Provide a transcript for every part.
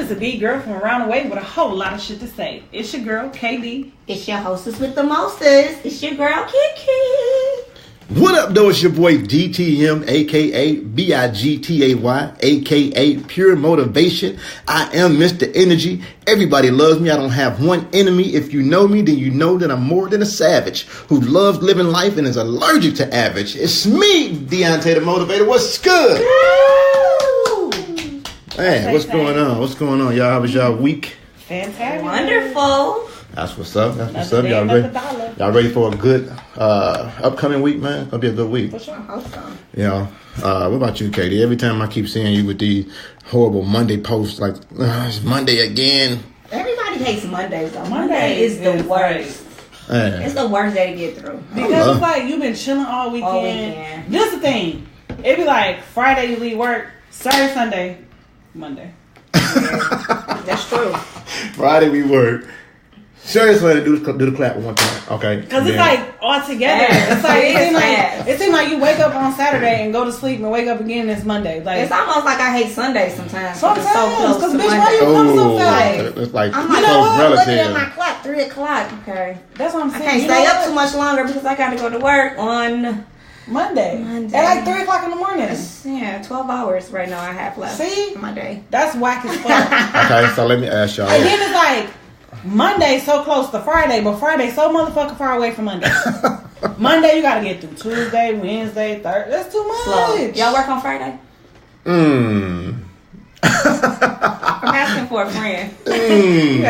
is a D girl from around the way with a whole lot of shit to say. It's your girl, KD. It's your hostess with the mostest. It's your girl, Kiki. What up, though? It's your boy DTM, aka BIGTAY, aka Pure Motivation. I am Mr. Energy. Everybody loves me. I don't have one enemy. If you know me, then you know that I'm more than a savage who loves living life and is allergic to average. It's me, Deontay the Motivator. What's good? Woo! Man, what's going on? What's going on, y'all? How was y'all week? Fantastic. Wonderful. That's what's up. That's what's Another up. day, Y'all ready? $1. Y'all ready for a good upcoming week, man? It's gonna be a good week. For sure. I hope so. You know, what about you, Katie? Every time I keep seeing you with these horrible Monday posts, like it's Monday again. Everybody hates Mondays, though. Monday Monday is the is worst. Man. It's the worst day to get through. Because it's like you've been chilling all weekend. All weekend. This the thing. It be like Friday you leave work, Saturday, Sunday, Monday. That's true. Friday we work. Seriously, do the clap one time, okay? Because it's like all together. It's like it seems like you wake up on Saturday and go to sleep and wake up again. It's Monday. Like It's almost like I hate Sunday sometimes. Sometimes, It's so close because to bitch, why Monday. you come so fast? It's like I'm close like, I'm looking at my relative. clock, 3 o'clock. Okay. That's what I'm I saying. can't You stay know up what? too much longer because I got to go to work on Monday. Monday. At like 3 o'clock in the morning. 12 hours right now I have left. See? On my day. That's whack as fuck. Okay, so let me ask y'all. And then it's like Monday so close to Friday, but Friday so motherfucking far away from Monday. Monday you gotta get through Tuesday, Wednesday, Thursday. That's too much. Slow. Y'all work on Friday? Mm. I'm asking for a friend.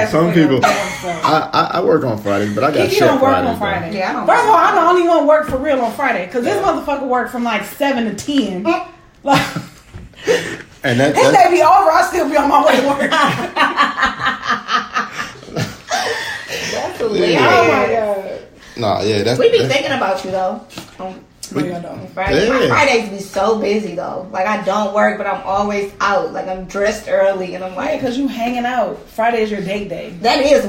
Some people. So. I work on Fridays, but I got Kiki shit don't work Fridays. on Friday. Yeah, I don't First of work. all, I'm the only one work for real on Friday because this motherfucker work from like 7 to 10. Like And his that's day be over, I still be on my way to work. That's hilarious. Oh my god. nah, yeah, that's. We be that's, thinking about you though. On Friday. Yeah. My Fridays be so busy though. Like I don't work, but I'm always out. Like I'm dressed early, and I'm Yeah, like, because you hanging out. Friday is your date day. that is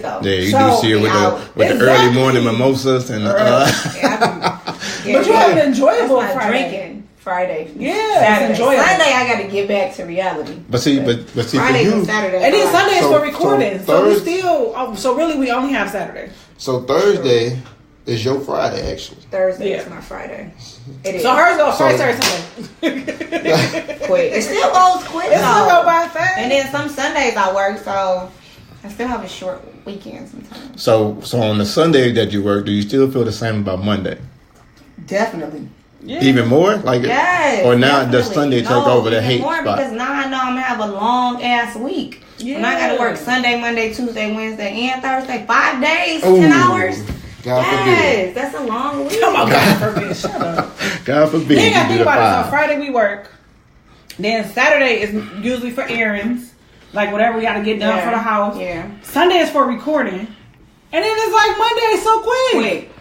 though. Yeah, you So, do see it with the exactly. early morning mimosas and Yeah, But you have an enjoyable that's my Friday. drinking Friday. Yeah, Saturday. it's enjoyable. Sunday I got to get back to reality. But see, for Fridays you, and Saturdays. And then are Sunday is So- for recording. so So we Thursday- still, so really we only have Saturday. so Thursday is your Friday actually. Thursday Yeah. is my Friday. It is. So hers goes So- Friday, Saturday, Sunday. quick. It still goes quick It's still though. go by fast. And then some Sundays I work, so I still have a short weekend sometimes. So on the Sunday that you work, do you still feel the same about Monday? Definitely. Yeah. Even more, like Yes. or now definitely. does Sunday take No, over the even hate more spot? because now I know I'm gonna have a long ass week. Yeah. And I gotta work Sunday, Monday, Tuesday, Wednesday, and Thursday. 5 days, Ooh. 10 hours. God Yes, that's a long week. Come on, God forbid. Shut up. forbid. God forbid. Then you You gotta do think the about it. So 5. Friday we work. Then Saturday is usually for errands. Like whatever we gotta get done for the house. Yeah. Sunday is for recording. And then it's like Monday is so quick.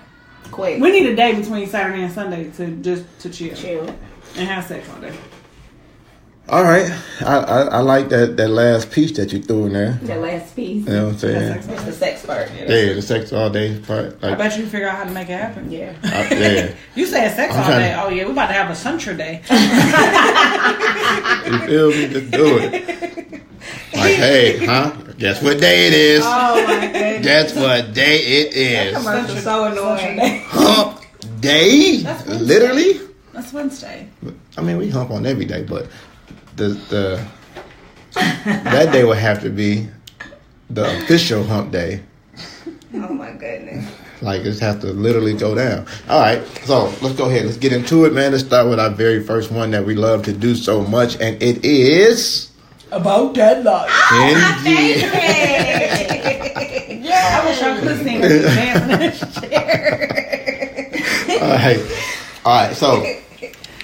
Quick. We need a day between Saturday and Sunday to chill. Chill. And have sex all day. All right, I like that last piece that you threw in there. The last piece. You know what I'm saying? That's It's the sex part. Yeah, the sex all day part. I Like, bet you figure out how to make it happen. Yeah. yeah. You said sex I'm all trying day. to- Oh yeah, we about to have a Suntra day. You feel me? Just do it. Like, hey, huh? Guess what day it is? Oh my goodness. Guess what day it is? Commercial's so annoying. Hump day? That's Wednesday. Literally? That's Wednesday. I mean, we hump on every day, but the that day would have to be the official hump day. Oh my goodness. Like, it has to literally go down. All right, so let's go ahead. Let's get into it, man. Let's start with our very first one that we love to do so much, and it is... About that life. Indeed. Yeah, I wish I could have seen her dancing in the chair. All right, so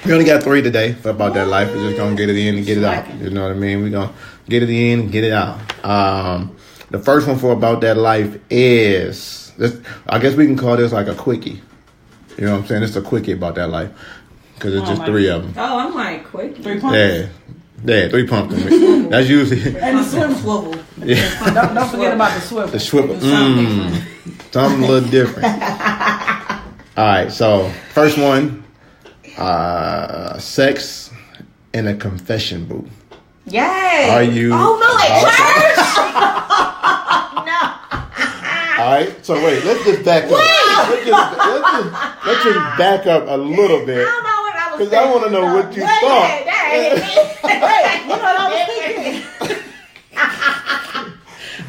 we only got 3 today for About That Life. We're just going to get it in and get it out. You know what I mean? We're going to get it in and get it out. The first one for About That Life is, I guess we can call this like a quickie. You know what I'm saying? It's a quickie about that life. Because it's just 3 of them. Oh, I'm like, quick. 3 pumpkins. Yeah, 3 pumpkins. That's usually... And the swim swivel. Yeah. Don't forget about the swivel. The swivel. Something Something a little different. All right, so first one, sex in a confession booth. Yes. Are you Oh no, No. All right. So wait, let's just back up. Let's just back up a little bit. I don't know what I was Because I want to know what you thought. Wait, you know what I was thinking?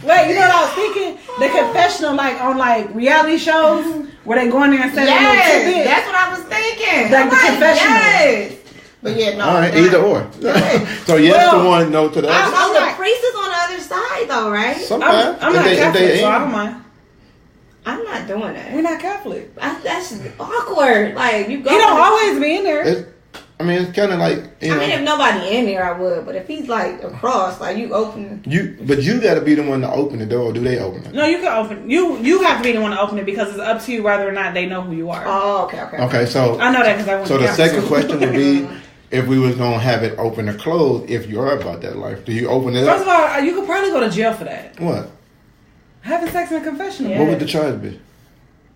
Wait, you know what I was thinking? The confessional, like on like reality shows, where they go in there and say little tidbits. That's what I was thinking. Like the confessional. Yes. But yeah, no. All right, either or. So yes to one, no to the other. So the priest is on the other side, though, right? Sometimes. I'm not Catholic, so I don't mind. I'm not doing that. We're not Catholic. That's awkward. Like you go. He don't always be in there. It's kind of like you know. if nobody in there, I would. But if he's like across, like you open. But you got to be the one to open the door. Or do they open it? No, you can open. You have to be the one to open it because it's up to you whether or not they know who you are. Oh, okay. Okay, so I know that because I went. So to the Catholic second school. question would be, if we was gonna have it open or closed, if you are about that life, do you open it First up? of all, you could probably go to jail for that. What? Having sex in a confessional. What would the charge be?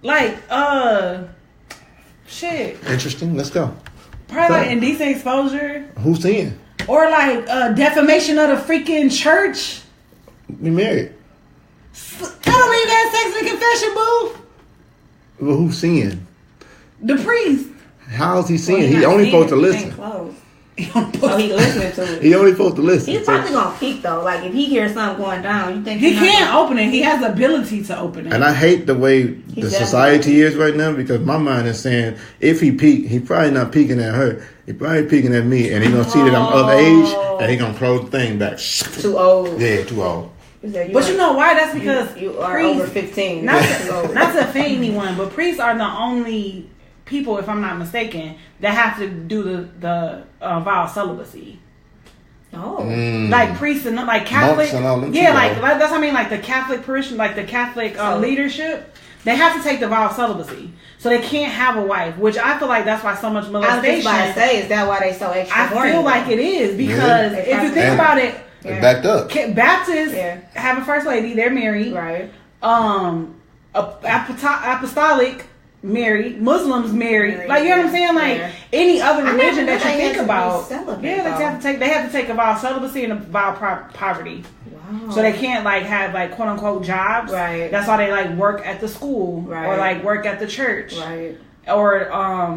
Like, shit. Interesting. Let's go. Probably like indecent exposure. Who's seeing? Or like defamation of the freaking church. We married. I don't mean you got sex in a confession booth. Well, who's seeing? The priest. How's he seeing? He only supposed to listen. So he listening to it. He only supposed to listen. He's probably gonna peek though. Like if he hears something going down, you think He can't open it. He has the ability to open it. And I hate the way the society is right now because my mind is saying if he peek, he probably not peeking at her. He probably peeking at me, and he gonna see that I'm of age, and he gonna close the thing back. Too old. Yeah, too old. But you know why? That's because you are priests, over 15. Not to offend anyone, but priests are the only people, if I'm not mistaken, that have to do the vow of celibacy. Oh, like priests and like Catholic, and all them yeah, too, like that's what I mean. Like the Catholic parishioners, like the Catholic leadership, they have to take the vow of celibacy, so they can't have a wife. Which I feel like that's why so much molestation. I was just about to say, is that why they so extra? I feel like it is because if you think about it, it backed up. Baptists have a first lady; they're married, right? Apostolic. Married, Muslims married, like you know what I'm saying, like any other religion that you think about, they have to take a vow of celibacy and a vow of poverty. Wow. So they can't like have like quote unquote jobs. Right. That's why they like work at the school or like work at the church. Right. Or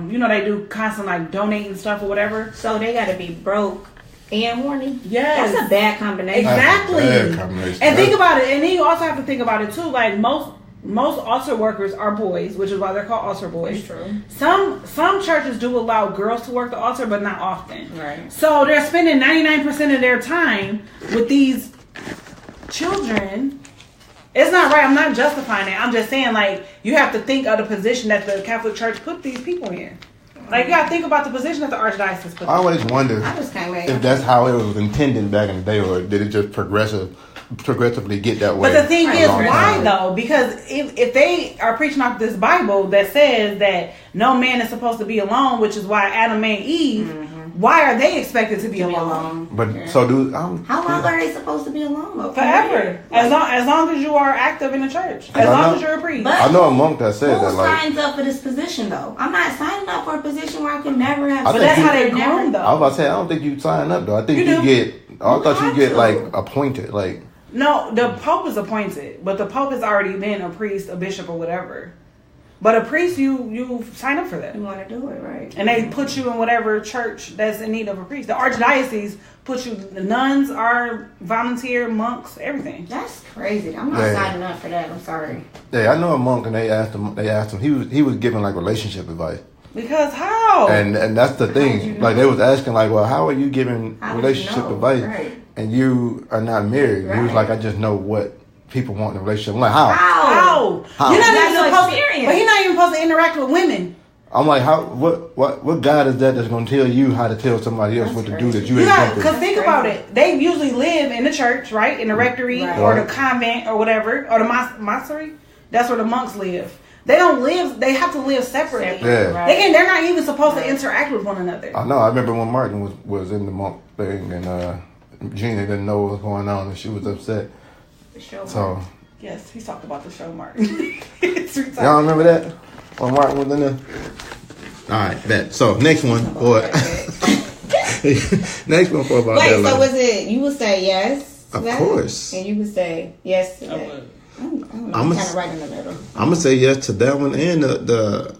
they do constant like donating stuff or whatever. So they got to be broke and horny. Yes. That's a bad combination. Exactly. And think about it, and then you also have to think about it too. Like most altar workers are boys, which is why they're called altar boys. That's true. Some churches do allow girls to work the altar, but not often. Right. So they're spending 99% of their time with these children. It's not right. I'm not justifying it. I'm just saying, like, you have to think of the position that the Catholic Church put these people in. Like, you got to think about the position that the Archdiocese put. I always wonder if that's how it was intended back in the day, or did it just progressively get that way? But the thing is, why though? Because if they are preaching off this Bible that says that no man is supposed to be alone, which is why Adam made Eve, why are they expected to be alone? But so do how long are they supposed to be alone? Though? Forever, as long as you are active in the church, as long as you're a priest. I know a monk that said that. Who signs up for this position though? I'm not signing up for a position where I could never have. But that's how they grown though. I was about to say I don't think you sign up though. I think you get. I thought you get like appointed like. No, the Pope is appointed, but the Pope has already been a priest, a bishop, or whatever. But a priest, you sign up for that. You want to do it, right? And they put you in whatever church that's in need of a priest. The Archdiocese puts you. The nuns are volunteer, monks, everything. That's crazy. I'm not signing up for that. I'm sorry. Yeah, I know a monk, and they asked him. He was giving like relationship advice. Because how? And that's the thing. Like they was asking, like, well, how are you giving relationship advice? Right. And you are not married. Right. He was like, I just know what people want in a relationship. I'm like, how? You're not even supposed to, but he's not even supposed to interact with women. I'm like, how? What God is that that's going to tell you how to tell somebody else what to do that you ain't done? Because think about it. They usually live in the church, right? In the rectory or the convent or whatever. Or the monastery. That's where the monks live. They don't live. They have to live separately. Yeah. Right. They're not even supposed to interact with one another. I know. I remember when Martin was in the monk thing and Gina didn't know what was going on and she was upset. The show. So yes, he talked about the show, Martin. Y'all remember that when Martin was in there? All right, bet. So next one for next one for about that. Wait, so was it? You would say yes? Of course. And you would say yes to that. I'm kind of right in the middle. I'm gonna say yes to that one and the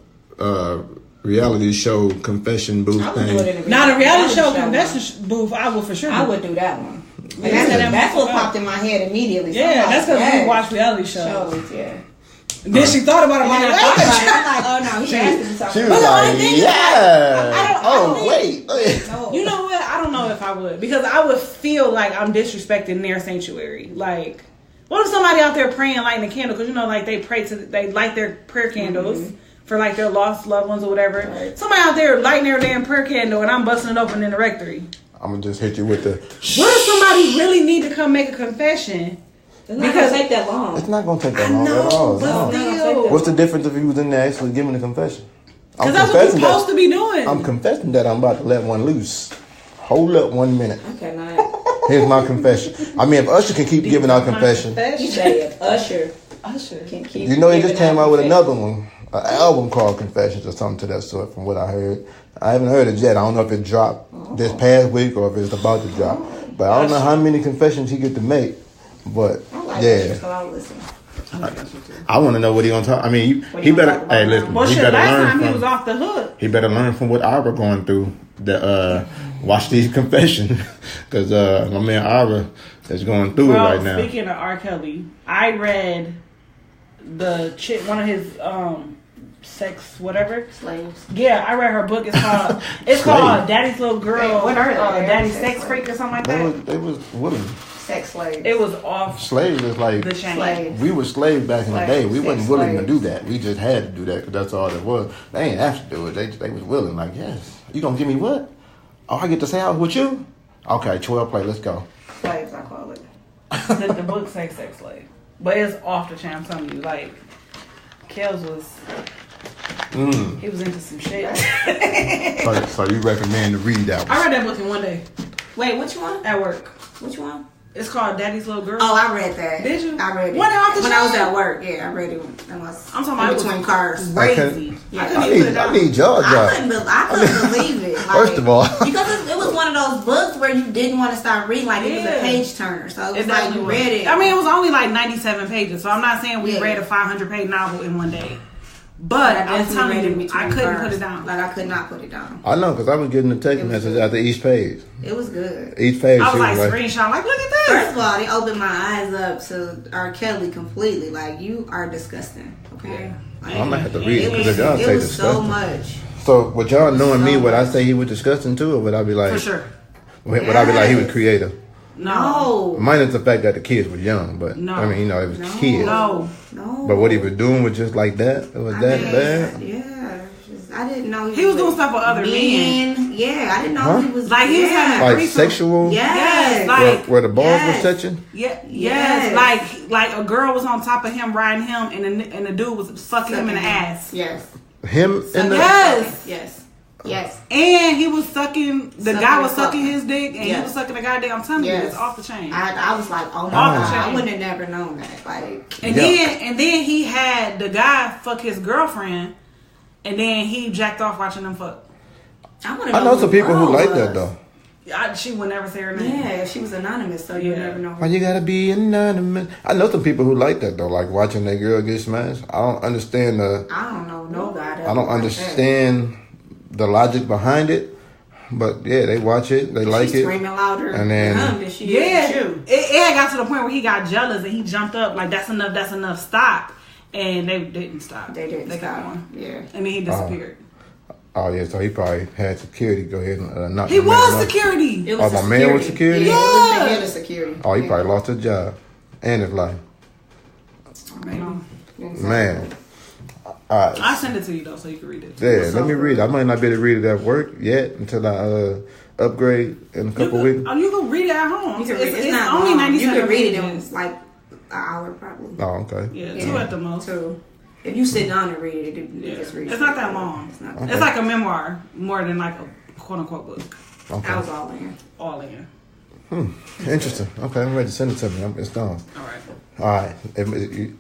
reality show confession booth thing. Now the reality show confession booth, I will for sure. I would do that one. That's what popped in my head immediately. So that's because we watch reality shows. Yeah. Then she thought about it. I'm like, oh no, he has to be talking. She was like, yeah. Oh wait. You know what? I don't know if I would, because I would feel like I'm disrespecting their sanctuary. Like, what if somebody out there praying, lighting a candle? Because like they light their prayer candles for like their lost loved ones or whatever. Right. Somebody out there lighting their damn prayer candle and I'm busting it open in the rectory. I'm gonna just hit you with the. What if somebody really need to come make a confession? It's not gonna take that long. It's not gonna take that long at all. No. What's the difference if you was in there actually giving a confession? Because that's what you're supposed to be doing. I'm confessing that I'm about to let one loose. Hold up 1 minute. Okay, not. Here's my confession. I mean, if Usher can keep giving out confession. You say if Usher can keep. You know, he just came out with another one, an album called Confessions or something to that sort. From what I heard, I haven't heard it yet. I don't know if it dropped this past week or if it's about to drop. But I don't know how many confessions he get to make. But I want to know what he gonna talk. I mean, he better. Hey, listen. Well, he better learn from. He was off the hook. He better learn from what Ira going through. Watch these confessions, because my man Ira is going through it right now. Speaking of R. Kelly, I read one of his sex whatever slaves. Yeah, I read her book. It's called Daddy's Little Girl. What are they? Daddy's Sex Freak or something like that. They was women. Sex slaves. It was off. Slaves is like the chain. We were slaves back in the day. We wasn't willing to do that. We just had to do that because that's all it was. They ain't have to do it. They was willing. Like, yes, you gonna give me what? Oh, I get to say I was with you? Okay, 12 play. Let's go. Slaves, I call it. The book say sex slave, but it's off the chain. I'm telling you, like Kels was. He was into some shit. So you recommend to read that one? I read that book in one day. Wait, which one? At work. Which one? It's called Daddy's Little Girl. Oh, I read that. Did you? I read it. When I was at work. Yeah, I read it. I'm talking about between cars. Crazy. I need y'all. I couldn't believe it. Like, first of all, because it was one of those books where you didn't want to start reading. Like, it was a page turner. So it was like you read it. I mean, it was only like 97 pages. So I'm not saying we read a 500-page novel in one day. But I'm telling you, I couldn't put it down. Like, I could not put it down. I know, because I was getting a text message after each page. It was good. Each page. I was like, screenshot, like, look at this. First of all, they opened my eyes up to R. Kelly completely. Like, you are disgusting. Okay? Like, I'm going to have to read it because y'all say disgusting. It was so much. So, would y'all knowing me, would I say he was disgusting too, or would I be like... For sure. Would I be like he was creative? No. Minus the fact that the kids were young, but I mean, you know, it was kids. No. But what he was doing was just like that? It was bad? Yeah. I didn't know he was doing stuff with other men. Yeah, I didn't know he was like he was having like sexual. Yes, like where the balls were touching. Yes. Like a girl was on top of him riding him, and the dude was fucking him in the ass. Yes. Him in the Yes. And he was sucking. The guy was sucking his dick, and he was sucking the goddamn. I'm telling you, it's off the chain. I was like, oh my god, I wouldn't have never known that. Like, and then he had the guy fuck his girlfriend, and then he jacked off watching them fuck. I know some people who like that though. She would never say her name. Yeah, she was anonymous, so you never know her. Why you gotta be anonymous? I know some people who like that though, like watching their girl get smashed. I don't understand I don't know nobody. I don't understand the logic behind it, but yeah, they watch it, they like it. Screaming louder, and then it had got to the point where he got jealous and he jumped up like that's enough, stop, and they didn't stop. They stop. Yeah, and then he disappeared. Oh yeah, so he probably had security go ahead and knock. He was security. It was my man was security. Yeah, it was the head of security. Oh, he probably lost his job and his life. Man. I'll send it to you though, so you can read it. Yeah, let me read it. I might not be able to read it at work yet until I upgrade in a couple weeks. Oh, you can read it at home. It's not only 97. You can read it in like an hour probably. Oh, okay. Yeah, 2 at the most. 2. If you sit down and read it, just read it. It's not that long. It's not. It's like a memoir more than like a quote unquote book. Okay. I was all in. All in. Interesting. Okay, I'm ready to send it to me. It's done. All right.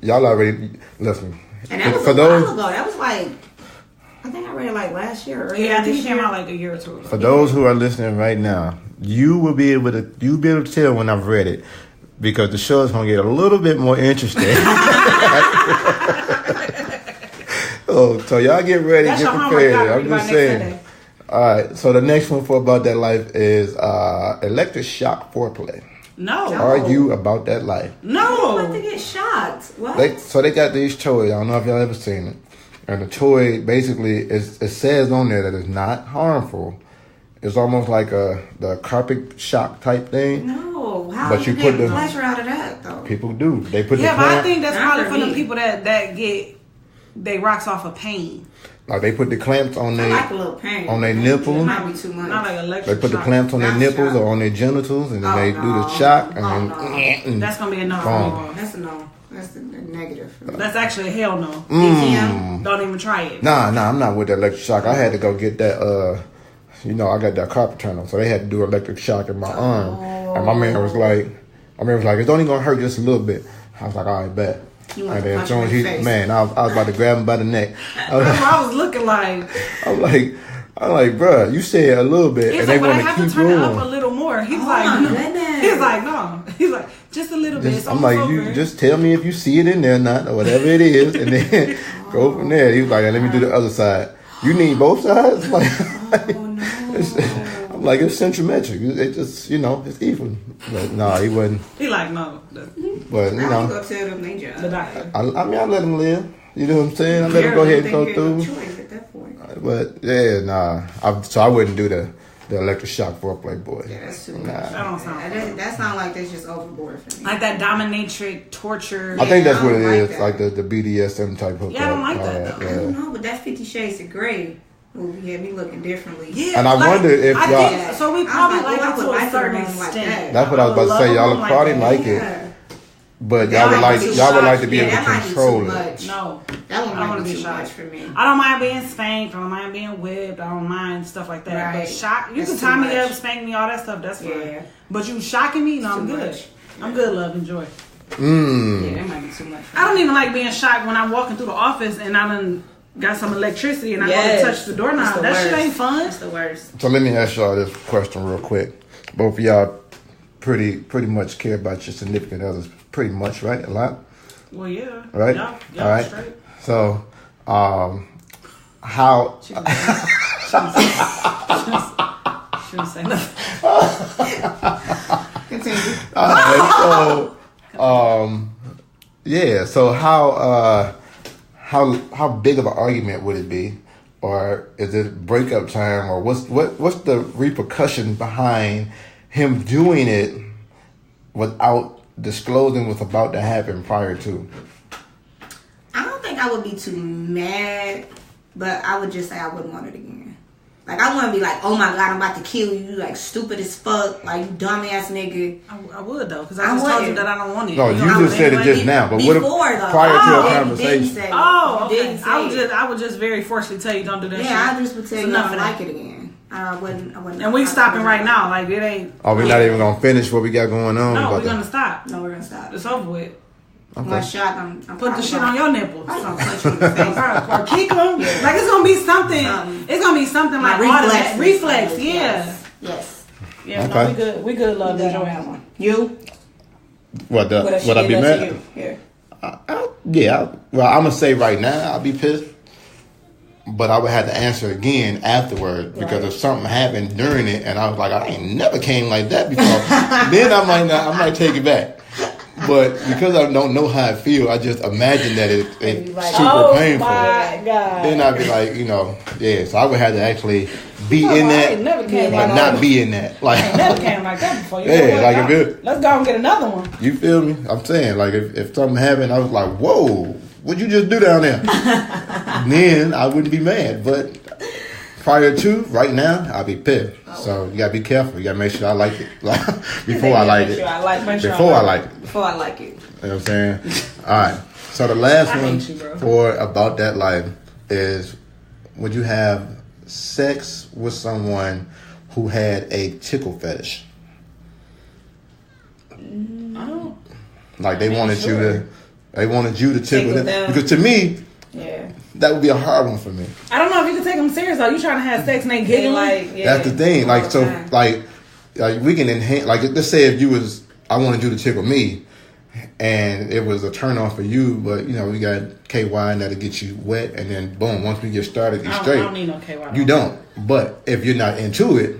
Y'all already listen. And that was a while ago. That was like, I think I read it like last year. I think it came out like a year or 2 ago. For those who are listening right now, you'll be able to tell when I've read it. because the show is going to get a little bit more interesting. Oh, so y'all get ready, get prepared. I'm just saying. All right, so the next one for About That Life is electric shock foreplay. No. Are you about that life? No. You about to get shocked. What? They got these toys. I don't know if y'all ever seen it. And the toy, basically, it says on there that it's not harmful. It's almost like the carpet shock type thing. No. How do you get pleasure out of that, though? People do. They put but I think that's probably for the people that get they rocks off of pain. Like they put the clamps on their nipples. It might be too much. Not like electric They put the clamps on their nipples or on their genitals, and then they do the shock. And that's gonna be a no. That's a no. That's a negative. That's actually a hell no. DTM, don't even try it. Nah, I'm not with the electric shock. I had to go get that. I got that carpet tunnel, so they had to do electric shock in my arm. And my man was like, it's only gonna hurt just a little bit. I was like, all right, bet. And then as soon as I was about to grab him by the neck. I was looking like. I'm like, bruh, you said a little bit, and they want to keep going. I have to turn it up a little more. He's like, no. He's like, just a little bit. I'm like, you just tell me if you see it in there or not, or whatever it is, and then go from there. He was like, let me do the other side. You need both sides? I'm like, it's centrometric. It just, it's even. But no, he wasn't. He like, no. But, I go tell them they job. The doctor. I let him live. You know what I'm saying? I let him go ahead and go through. Choice at that point. But, yeah, nah. So I wouldn't do the electric shock foreplay, boy. Yeah, that's too much. That don't sound that sound like that's just overboard for me. Like that dominatrix torture. I think that's what it is. Like the BDSM type hookup. Yeah, I don't like that. I don't know, but that 50 Shades of Grey movie had me looking differently. Yeah, and I wonder if y'all. So we probably like it to a certain extent. That's what I was about to say. Y'all would probably like it. But y'all would like to be able to control it. No, that one might be too much for me. I don't mind being spanked. I don't mind being whipped. I don't mind stuff like that. Right. But shock, you can tie me up, spank me, all that stuff. That's fine. Yeah. But you shocking me? No, I'm good. I'm good. Love, enjoy. Yeah, that might be too much. I don't even like being shocked when I'm walking through the office and I done got some electricity and I go to touch the doorknob. That shit ain't fun. That's the worst. So let me ask y'all this question real quick. Both of y'all pretty much care about your significant others. Pretty much, right? A lot? Well, yeah. Right? Yeah, all right. Straight. So, how... Shouldn't say nothing. Continue. So how big of an argument would it be? Or is it breakup time? Or what's the repercussion behind him doing it without disclosing what's about to happen prior to? I don't think I would be too mad, but I would just say I wouldn't want it again. Like, I wouldn't be like, oh my God, I'm about to kill you, like, stupid as fuck, like, you dumbass nigga. I would, though, because I just told you that I don't want it. No, you just said it just now, but what if prior to a conversation? I would just very forcefully tell you don't do that shit. Yeah, I just would tell you I don't like it again. I wouldn't. And we stopping right now. Like, it ain't. Oh, we're not even going to finish what we got going on? No, we're going to stop. No, we're going to stop. It's over with. Okay. One shot, I'm put the shit on your nipples. I'm gonna punch you in the face. Or kick them. Yeah. Like, it's going to be something. It's going to be something like reflex. Yeah. Yes. Yeah, okay. No, we good, love, enjoy that one. You? Would I be mad? Here. Yeah. Well, I'm going to say right now, I'll be pissed. But I would have to answer again afterward because if something happened during it and I was like, I ain't never came like that before, then I might take it back. But because I don't know how I feel, I just imagine that it's super painful. My God. Then I'd be like, so I would have to actually be in that, but not be in that. Like, I never came like that before. Let's go and get another one. You feel me? I'm saying, like, if something happened, I was like, whoa. What'd you just do down there? Then I wouldn't be mad. But prior to, right now, I'll be pissed. So you gotta be careful. You gotta make sure I like it. Before I like it. Before I like it. You know what I'm saying? Alright. So the last one for About That Life is, would you have sex with someone who had a tickle fetish? Oh. Like they wanted you to tickle them. Because to me, that would be a hard one for me. I don't know if you can take them serious though. You trying to have sex and they giggling? That's the thing. Like, so, like we can enhance. Like, let's say if you was I wanted you to tickle me, and it was a turn on for you, but we got KY and that'll get you wet, and then boom, once we get started, you're straight. I don't need no KY. You don't. But if you're not into it,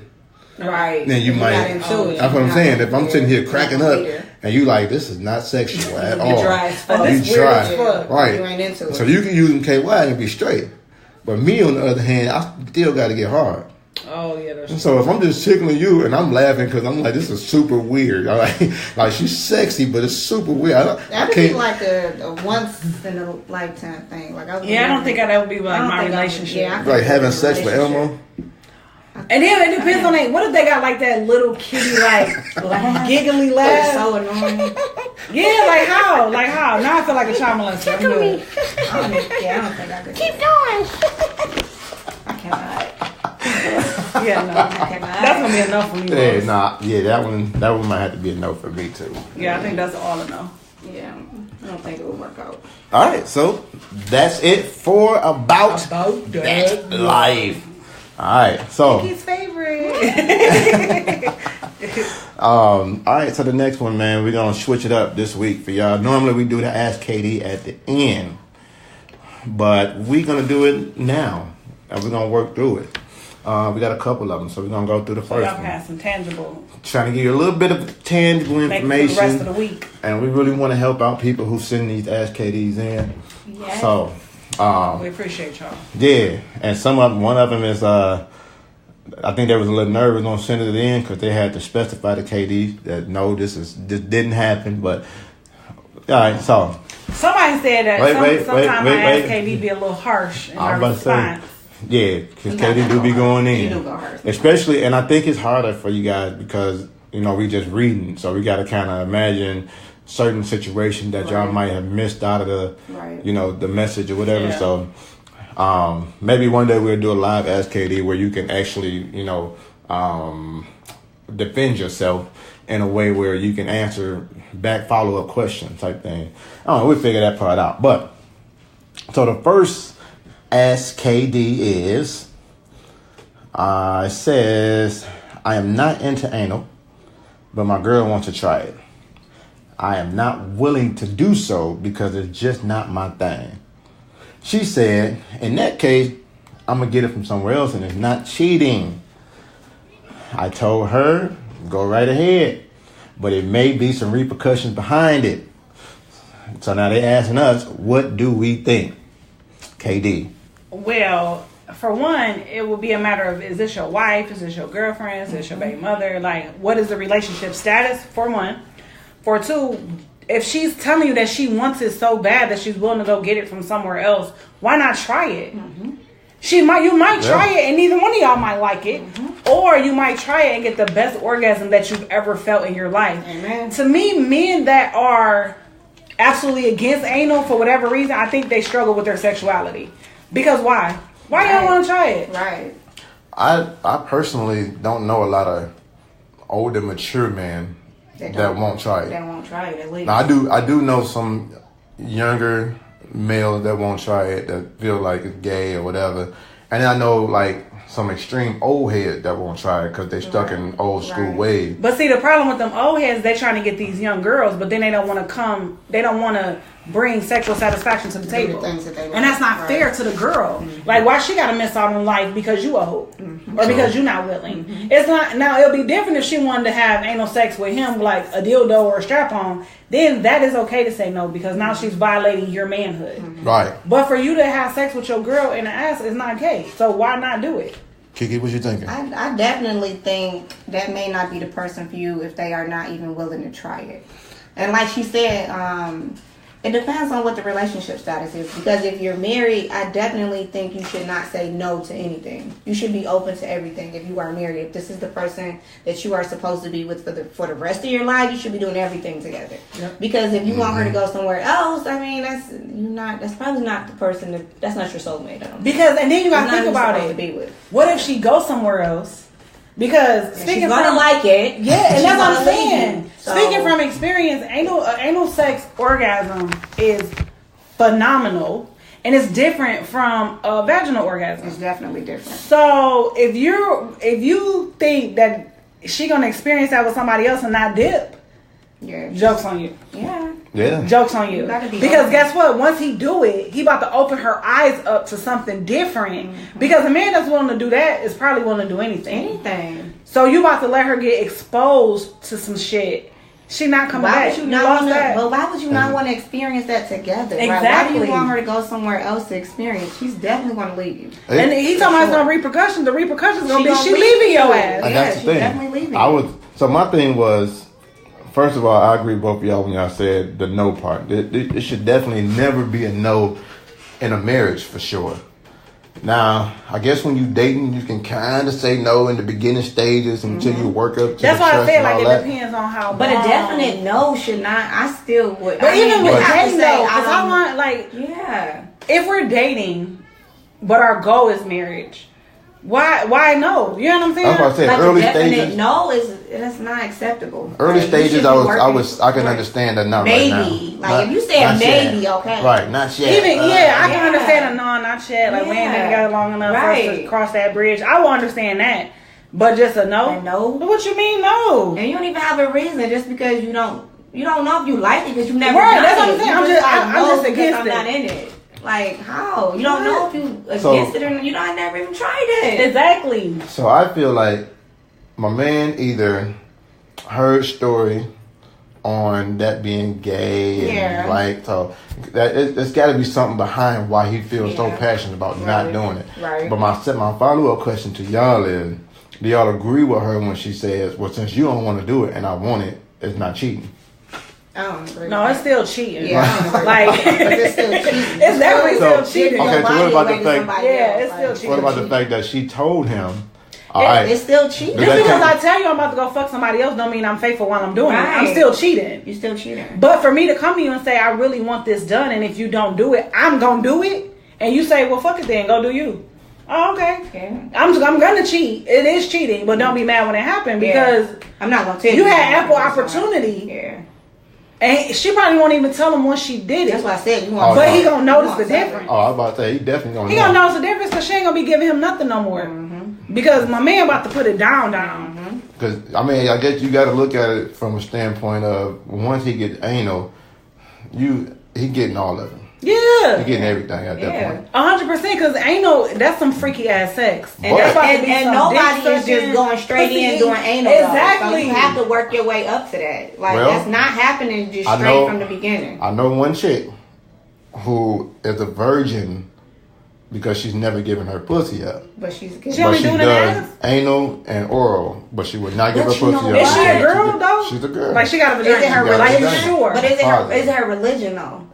right, then you might. That's what I'm saying. If I'm sitting here cracking up, and you like, this is not sexual at all. You dry, right? You ain't into it. So you can use them KY and be straight. But me, on the other hand, I still got to get hard. Oh yeah, that's so if I'm just tickling you and I'm laughing because I'm like, this is super weird. Like she's sexy, but it's super weird. That'd be like a once in a lifetime thing. Like I don't think that would be like my relationship. Like having sex with Elmo. And then it depends on what if they got like that little kitty like giggly laugh. So annoying. Yeah, like how? Now I feel like a child molester. I don't think I could. Keep going. I cannot. Yeah, no, that's gonna be a no for me. That one might have to be a no for me too. Yeah, I think that's all a no. Yeah, I don't think it will work out. All right, so that's it for about that life. All right, so his favorite. all right, so the next one, man, we're gonna switch it up this week for y'all. Normally we do the Ask KD at the end, but we're gonna do it now, and we're gonna work through it. We got a couple of them, so we're gonna go through the first one. Have some tangible. Trying to give you a little bit of tangible information for the rest of the week, and we really want to help out people who send these Ask KDs in. Yes. So we appreciate y'all. Yeah, and one of them is I think they was a little nervous on sending it in because they had to specify to KD that no, this didn't happen. But all right, so somebody said that sometimes my Ask KD be a little harsh in our response. Yeah, because KD do be going in, especially, and I think it's harder for you guys because we just reading, so we got to kind of imagine certain situations that y'all might have missed out of the, the message or whatever. Yeah. So, maybe one day we'll do a live Ask KD where you can actually, defend yourself in a way where you can answer back follow-up questions type thing. We'll figure that part out. But so the first Ask KD is, it says, I am not into anal, but my girl wants to try it. I am not willing to do so because it's just not my thing. She said, in that case, I'm going to get it from somewhere else and it's not cheating. I told her, go right ahead, but it may be some repercussions behind it. So now they're asking us, what do we think? KD. Well, for one, it will be a matter of, is this your wife? Is this your girlfriend? Is this your baby mother? Like, what is the relationship status, for one? For two, if she's telling you that she wants it so bad that she's willing to go get it from somewhere else, why not try it? Mm-hmm. You might try it and neither one of y'all might like it. Mm-hmm. Or you might try it and get the best orgasm that you've ever felt in your life. Amen. To me, men that are absolutely against anal for whatever reason, I think they struggle with their sexuality. Because why? Why y'all want to try it? Right. I personally don't know a lot of older, mature men that won't try it. That won't try it, at least. Now, I do know some younger males that won't try it, that feel like it's gay or whatever. And I know, like, some extreme old heads that won't try it because they stuck in old school ways. But see, the problem with them old heads, they're trying to get these young girls, but then they don't want to bring sexual satisfaction to the table. And that's not fair to the girl. Mm-hmm. Like, why she got to miss out on life because you old? Mm-hmm. Or because you're not willing? Mm-hmm. It's not. Now, it'll be different if she wanted to have anal sex with him, like a dildo or a strap-on. Then that is okay to say no because now she's violating your manhood. Mm-hmm. Right. But for you to have sex with your girl in the ass is not gay. So why not do it? Kiki, what you thinking? I definitely think that may not be the person for you if they are not even willing to try it. And like she said, it depends on what the relationship status is. Because if you're married, I definitely think you should not say no to anything. You should be open to everything if you are married. If this is the person that you are supposed to be with for the rest of your life, you should be doing everything together. Yep. Because if you want her to go somewhere else, I mean, that's probably not the person that's not your soulmate. Because, and then you gotta think about it. To be with. What if she goes somewhere else? Because she's gonna like it. Yeah, and that's what I'm saying. So, speaking from experience, anal sex orgasm is phenomenal, and it's different from a vaginal orgasm. It's definitely different. So if you think that she gonna experience that with somebody else and not dip, Yeah. Joke's on you. Yeah. Joke's on you. Because guess what? Once he do it, he about to open her eyes up to something different. Mm-hmm. Because a man that's willing to do that is probably willing to do anything. So you about to let her get exposed to some shit. She not coming back. Why would you not want to experience that together? Exactly. Right? Why do you want her to go somewhere else to experience? She's definitely going to leave you. And he talking about some repercussions. The repercussions going to be she leaving your ass. That's the thing. Definitely leaving. So my thing was, first of all, I agree with both of y'all when y'all said the no part. It should definitely never be a no in a marriage for sure. Now, I guess when you dating, you can kind of say no in the beginning stages until you work up to that's the why trust I feel and all like that. It depends on how. But a definite no should not. I still would. But even with dating though, because I want if we're dating, but our goal is marriage. Why no? You know what I'm saying? That's what I said. Early stages. No, that's not acceptable. Early stages, I can understand that not maybe. Right now. Like if you said maybe, okay. Right, not yet. Even I can understand a no, not yet. Like we ain't been together long enough for us to cross that bridge. I will understand that. But just a no? No. What you mean no? And you don't even have a reason just because you don't know if you like it because you never done that's what I'm saying. I'm just against it. I'm not in it. Like how? You don't know if you against it or I never even tried it. Exactly. So I feel like my man either heard story on that being gay and like so that it's got to be something behind why he feels so passionate about not doing it. Right. But my follow up question to y'all is: do y'all agree with her when she says, "Well, since you don't want to do it and I want it, it's not cheating"? I don't agree. No, it's still cheating. Yeah, like it's still cheating. It's definitely still cheating. Okay, so what about the fact? It's still cheating. What about the fact that she told him? It's still cheating. Just because I tell you I'm about to go fuck somebody else don't mean I'm faithful while I'm doing it. I'm still cheating. You're still cheating. But for me to come to you and say I really want this done, and if you don't do it, I'm gonna do it, and you say, well, fuck it then, go do you. Oh, okay. I'm gonna cheat. It is cheating, but don't be mad when it happened because I'm not gonna tell you. You had ample opportunity. Yeah. And she probably won't even tell him once she did it. That's what I said. But he gonna notice the difference. Oh, I was about to say he definitely gonna. He gonna notice the difference because she ain't gonna be giving him nothing no more. Mm-hmm. Because my man about to put it down. Because I mean, I guess you got to look at it from a standpoint of once he get anal, he getting all of it. Yeah, he getting everything at that point. 100%. Because anal, that's some freaky ass sex, and nobody is just going straight in doing anal. Exactly, so you have to work your way up to that. Like that's not happening just straight from the beginning. I know one chick who is a virgin because she's never given her pussy up. But she does anal and oral, but she would not give her pussy up. Is she a girl though? She's a girl. Like she got a vagina. Is it her religion? Sure. But is it her religion though?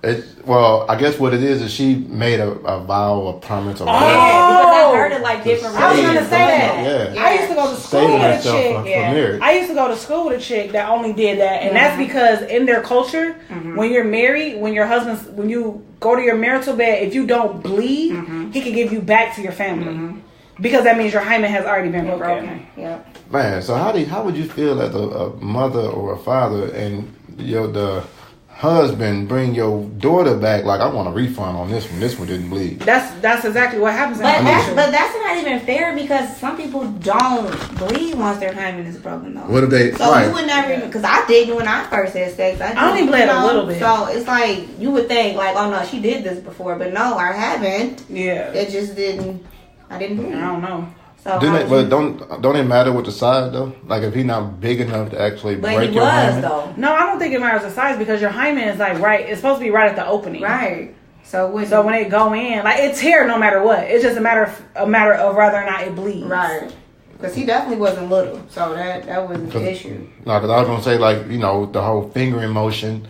Well, I guess what it is she made a vow, a promise, or whatever. Yeah, because I heard it like different. I was going to say that. Yeah. I used to go to school with a chick. I used to go to school with a chick that only did that, and that's because in their culture, when you're married, when you go to your marital bed, if you don't bleed, he can give you back to your family because that means your hymen has already been broken. Yep. Man, so how would you feel as a mother or a father and the husband bring your daughter back like I want a refund on this one. This one didn't bleed. That's exactly what happens. But that's not even fair because some people don't bleed once their hymen is broken though. What if they? So you would never even because I didn't when I first had sex. I only bled a little bit. So it's like you would think like, oh no, she did this before, but no, I haven't. Yeah. It just didn't. I didn't bleed. I don't know. So don't it matter with the size though? Like if he's not big enough to actually break your hymen? Though. No, I don't think it matters the size because your hymen is like it's supposed to be right at the opening. Right. So when it go in, like it's here no matter what. It's just a matter of whether or not it bleeds. Right. Because he definitely wasn't little, so that wasn't the issue. No, because I was gonna say the whole fingering motion,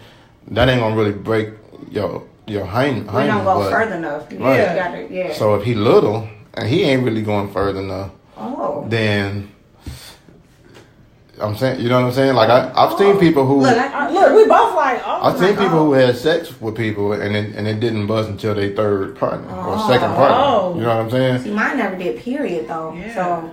that ain't gonna really break your hymen. We don't go further enough. Right. Yeah. So if he little. And he ain't really going further enough. Oh. Then I'm saying, you know what I'm saying? Like I've seen people who look, we both like. I've seen people who had sex with people and it didn't buzz until their third partner or second partner. You know what I'm saying? See, mine never did. Period, though. Yeah. So.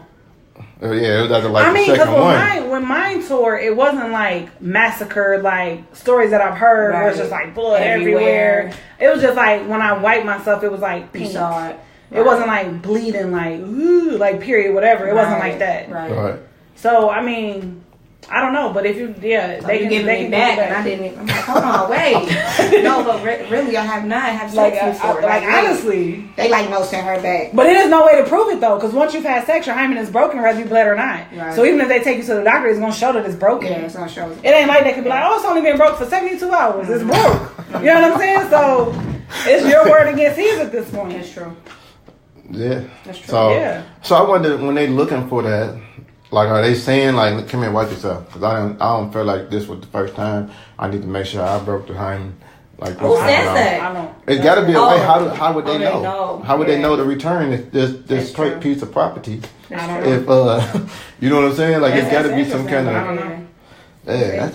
Yeah, it was after the second one. When mine tore, it wasn't like massacred, like stories that I've heard where it's just like blood everywhere. It was just like when I wiped myself, it was like pink. You saw it. It wasn't like bleeding, like ooh, like period, whatever. It wasn't like that. Right. So I mean, I don't know, but if you, so they can give me back, and I didn't. I'm like, hold on, wait. No, but really, I have not had sex before. Like honestly, they like no send her back. But it is no way to prove it though, because once you've had sex, your hymen is broken, whether you bled or not. Right. So even if they take you to the doctor, it's gonna show that it's broken. Yeah, it's gonna show. It ain't like they could be like, oh, it's only been broke for 72 hours. It's broke. You know what I'm saying? So it's your word against his at this point. That's true. Yeah. That's true. So I wonder when they looking for that. Like, are they saying, like, come here, watch yourself? Because I don't feel like this was the first time. I need to make sure I broke the hymen. Like, who says that? I don't. It's got to be a way. How would they know? How would they know to return this straight piece of property? I don't know. You know what I'm saying? Like, it's got to be some kind of. I don't know.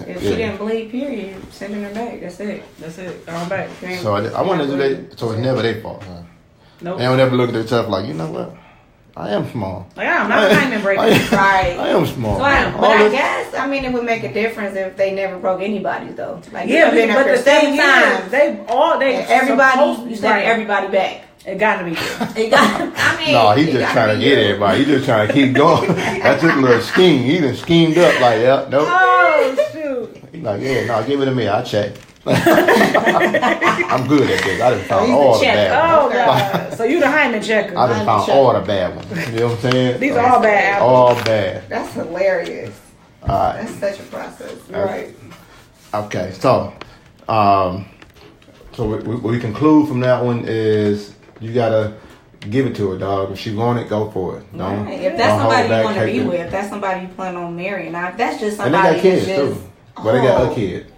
If she didn't bleed, period, sending her back. That's it. Going back. So I wonder, so it's never their fault, huh? Nope. They don't ever look at themselves like, you know what? I am small. Like, I'm not a hymen breaker. Right. I am small. So I guess, it would make a difference if they never broke anybody's, though. Like, yeah, but the same time, everybody, you send everybody back. It got to be good. No, he's just trying to get everybody. He's just trying to keep going. That's his little scheme. He done schemed up like, yeah, nope. Oh, shoot. He's like, give it to me. I'll check. I'm good at this. I done found all the bad ones. Oh, God. So you the hymen checker. I done found all the bad ones. You know what I'm saying? These are all bad. All bad. That's hilarious. All right. That's such a process. Right. Okay. So, we conclude from that one is you gotta give it to her, dog. If she want it, go for it. Don't. Right. If that's somebody you want to be with, if that's somebody you plan on marrying, now if that's just somebody. And they got kids too. But they got a kid.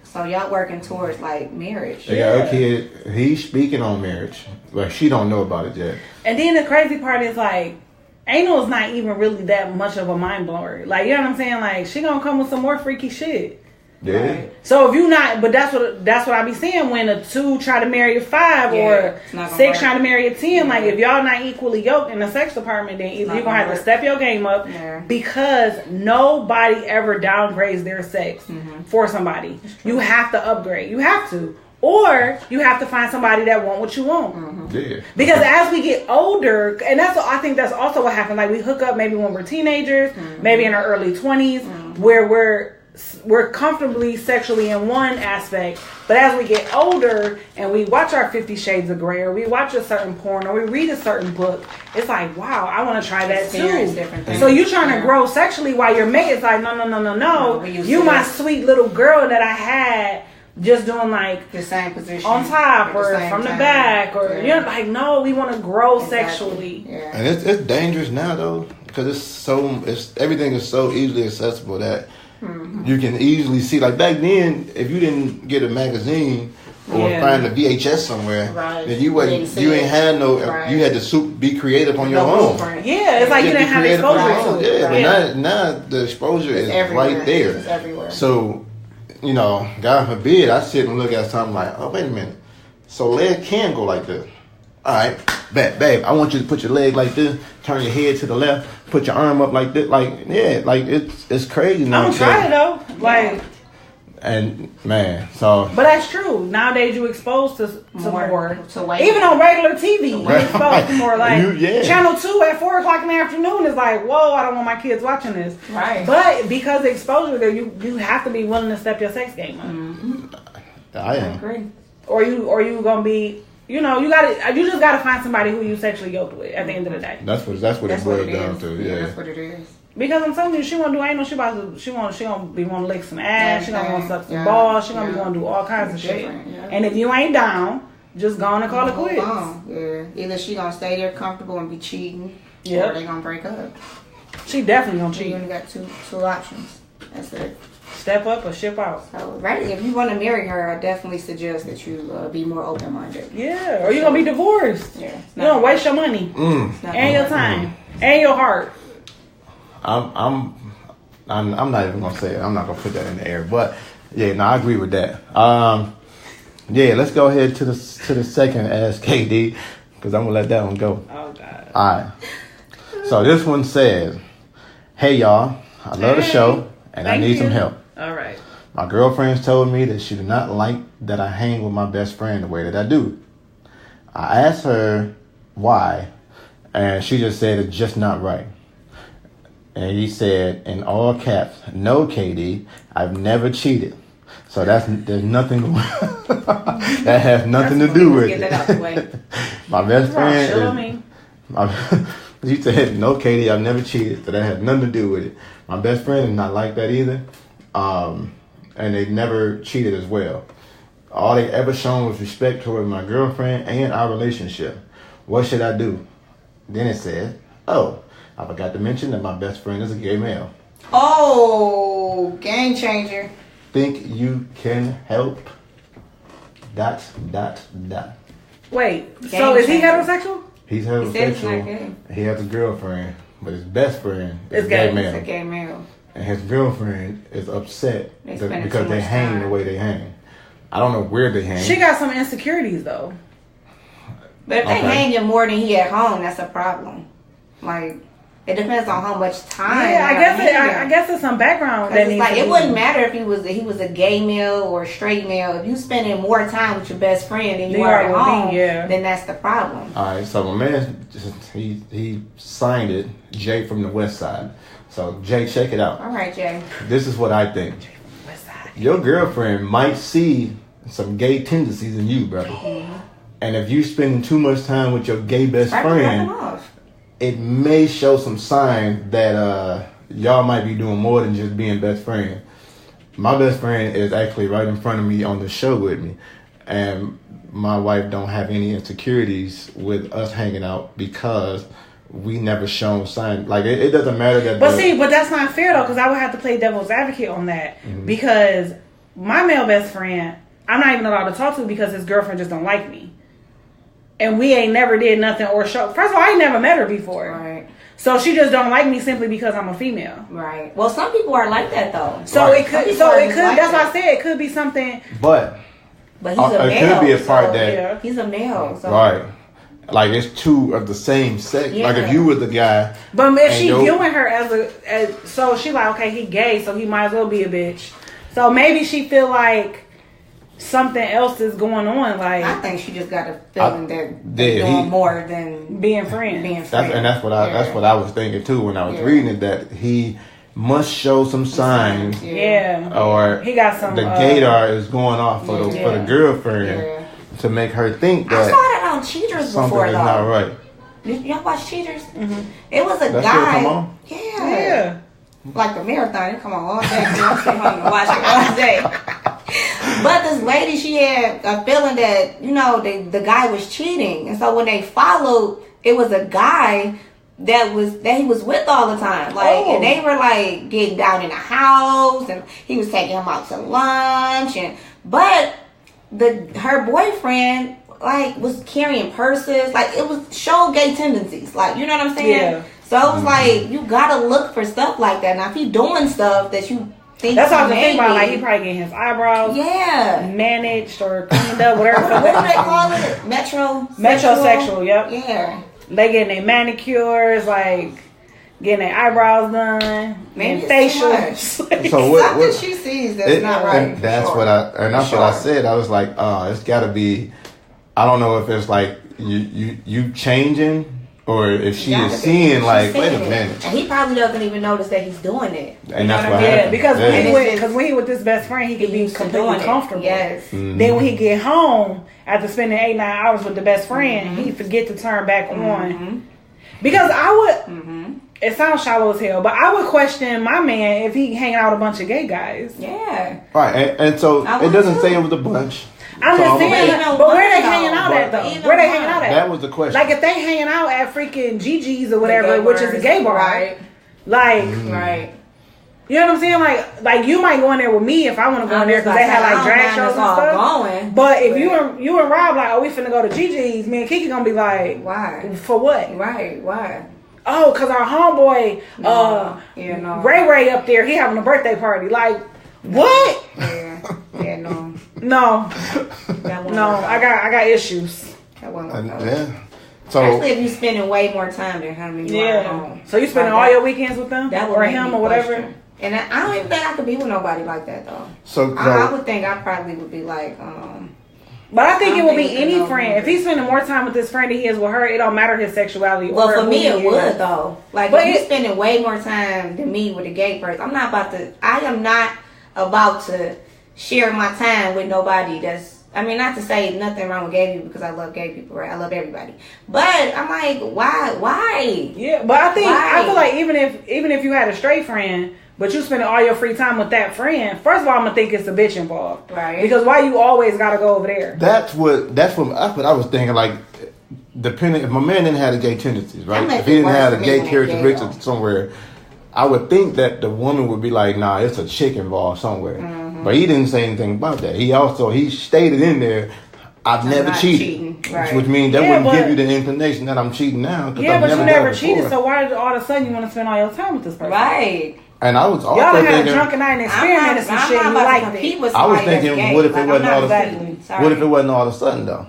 So y'all working towards like marriage. They got a kid. He's speaking on marriage, but she don't know about it yet. And then the crazy part is like, anal is not even really that much of a mind blower. Like, you know what I'm saying? Like, she gonna come with some more freaky shit. Yeah. Right? So if you not, but that's what I be saying when a 2 try to marry a 5 or 6 trying to marry a 10. Yeah. Like, if y'all not equally yoked in the sex department, then either you're gonna have to step your game up because nobody ever downgrades their sex for somebody. You have to upgrade. You have to. Or you have to find somebody that want what you want. Yeah. Because as we get older, and I think that's also what happens. Like, we hook up maybe when we're teenagers, maybe in our early 20s, where we're comfortably sexually in one aspect, but as we get older and we watch our 50 Shades of Grey, or we watch a certain porn, or we read a certain book, it's like, wow, I want to try that too. So you trying to grow sexually while your mate is like, no, you my sweet little girl that I had just doing like the same position on top or from the back, or you're like, no, we want to grow sexually. Yeah. And it's dangerous now though, because everything is so easily accessible that you can easily see. Like back then, if you didn't get a magazine or find a VHS somewhere, then you ain't had no. You had to be creative on your own. Yeah, it's like you didn't have exposure to it. Yeah, but now the exposure is right there. It's everywhere. So, God forbid, I sit and look at something like, oh, wait a minute. So leg can go like this. All right, babe, I want you to put your leg like this, turn your head to the left, put your arm up like this. Like, it's crazy now. I'm gonna try it though. Like, and man, so. But that's true. Nowadays, you exposed to more. To even on regular TV, you're exposed to more. Like, Channel 2 at 4 o'clock in the afternoon is like, whoa, I don't want my kids watching this. Right. But because of exposure there, you have to be willing to step your sex game up. I am. I agree. Or you gonna be. You just gotta find somebody who you sexually yoked with at the end of the day. That's what it boils down to. Yeah, that's what it is. Because I'm telling you, she wanna do anal. She gonna be wanna lick some ass. She gonna want to suck some balls. She gonna be wanna do all kinds of shit. Yeah. And if you ain't down, just go on and call it quits. Yeah, either she gonna stay there comfortable and be cheating, or they gonna break up. She definitely gonna cheat. You only got two options. That's it. Step up or ship out. So, if you want to marry her, I definitely suggest that you be more open-minded. Yeah, or you're going to be divorced. Yeah. You don't waste your money. And your time. And your heart. I'm not even going to say it. I'm not going to put that in the air. But, I agree with that. Let's go ahead to the second Ask KD, because I'm going to let that one go. Oh, God. All right. So this one says, hey, y'all. I love the show, and I need some help. All right. My girlfriends told me that she did not like that I hang with my best friend the way that I do. I asked her why, and she just said it's just not right. And he said, in all caps, no, KD, I've never cheated. So there's nothing going on. That has nothing to do with it. Get that out the way. My best friend he said, no, KD, I've never cheated. So that has nothing to do with it. My best friend is not like that either. And they never cheated as well. All they ever shown was respect toward my girlfriend and our relationship. What should I do? Then it said, oh, I forgot to mention that my best friend is a gay male. Oh, game changer. Think you can help? ... Wait, so is he heterosexual? He's heterosexual. He has a girlfriend, but his best friend is a gay male. It's a gay male. And his girlfriend is upset because they hang the way they hang. I don't know where they hang. She got some insecurities though. But if they hang him more than he at home, that's a problem. Like, it depends on how much time. Yeah, I guess there's some background. That like it wouldn't matter if he was a gay male or a straight male. If you spending more time with your best friend than you are at home, then that's the problem. All right, so my man, he signed it, Jay from the West Side. So Jay, check it out. All right, Jay. This is what I think. Jay from the West Side. Your girlfriend might see some gay tendencies in you, brother. Mm-hmm. And if you spending too much time with your gay best friend, it may show some signs that y'all might be doing more than just being best friends. My best friend is actually right in front of me on the show with me. And my wife don't have any insecurities with us hanging out because we never shown signs. Like, it doesn't matter that... But that's not fair, though, because I would have to play devil's advocate on that. Mm-hmm. Because my male best friend, I'm not even allowed to talk to because his girlfriend just don't like me. And we ain't never did nothing or show. First of all, I ain't never met her before. Right. So she just don't like me simply because I'm a female. Right. Well, some people are like that though. So it could. That's why I said it could be something. But he's a male. It could be a part that he's a male. So. Right. Like it's two of the same sex. Yeah. Like if you were the guy. But if she viewing her as so she like, okay, he gay, so he might as well be a bitch. So maybe she feel like something else is going on. Like I think she just got a feeling that they're doing more than being friends. That's what I was thinking too when I was reading it, that he must show some signs. Or he got some. The gaydar is going off for the girlfriend to make her think that I saw that on Cheaters before, something is not right. Did y'all watch Cheaters? Mm-hmm. It was a guy. Come on? Yeah. Like the marathon, it come on all day. I stay home and watch it all day. But this lady, she had a feeling that, the guy was cheating. And so when they followed, it was a guy that he was with all the time. And they were like getting down in the house and he was taking him out to lunch but her boyfriend was carrying purses. It was show gay tendencies. You know what I'm saying? Yeah. So it was you gotta look for stuff like that. Now if you doing stuff that you think that's what I was thinking about. He probably getting his eyebrows managed or cleaned up, whatever. What do they call it? Metrosexual. Yep. Yeah. They getting their manicures, getting their eyebrows done, maybe facials. So what she sees that's not right. And that's what I said. I was like, it's got to be. I don't know if it's you changing. Or if she is seeing wait a minute. And he probably doesn't even notice that he's doing it. And that's what happened. Because when he with this best friend, he could be completely comfortable. Yes. Mm-hmm. Then when he get home, after spending 8-9 hours with the best friend, he forget to turn back on. Because I would, it sounds shallow as hell, but I would question my man if he hanging out with a bunch of gay guys. Yeah. Right. And so it doesn't say it was a bunch. I'm just saying, but where they hanging out at though? Where they hanging out at? That was the question. If they hanging out at freaking Gigi's or whatever, which is a gay bar, right? Right. You know what I'm saying? Like you might go in there with me if I want to go in there because they have drag shows and stuff. But if you and Rob we finna go to Gigi's, me and Kiki gonna be like, why? For what? Right? Why? Oh, because our homeboy, Ray up there, he having a birthday party. What? No. I got issues. That won't So especially if you spending way more time than him you are at home. So you spending all your weekends with them? That or him or whatever? Question. And I don't even think I could be with nobody like that though. So I would think I probably would be But I think it would be any friend. If he's spending more time with this friend than he is with her, it don't matter his sexuality. Well, for me, it would though. Like, but if you're spending way more time than me with a gay person, I am not about to share my time with nobody that's. I mean, not to say nothing wrong with gay people because I love gay people, right? I love everybody. But I'm like, why? Yeah, but I feel like even if you had a straight friend, but you spending all your free time with that friend, first of all, I'm gonna think it's a bitch involved, right? Because why you always gotta go over there? That's what I was thinking. Like, depending if my man didn't have the gay tendencies, right? If he didn't have the gay characteristics somewhere, I would think that the woman would be like, nah, it's a chick involved somewhere. Mm-hmm. But he didn't say anything about that. He stated in there, I'm never cheated. Right. Which means that wouldn't give you the inclination that I'm cheating now. Yeah, but you never cheated, so why did all of a sudden you want to spend all your time with this person? Right. And I was also y'all thinking, had a drunken night and experimented some shit. You liked it. I was thinking, what if it wasn't all of a sudden? What if it wasn't all of a sudden though?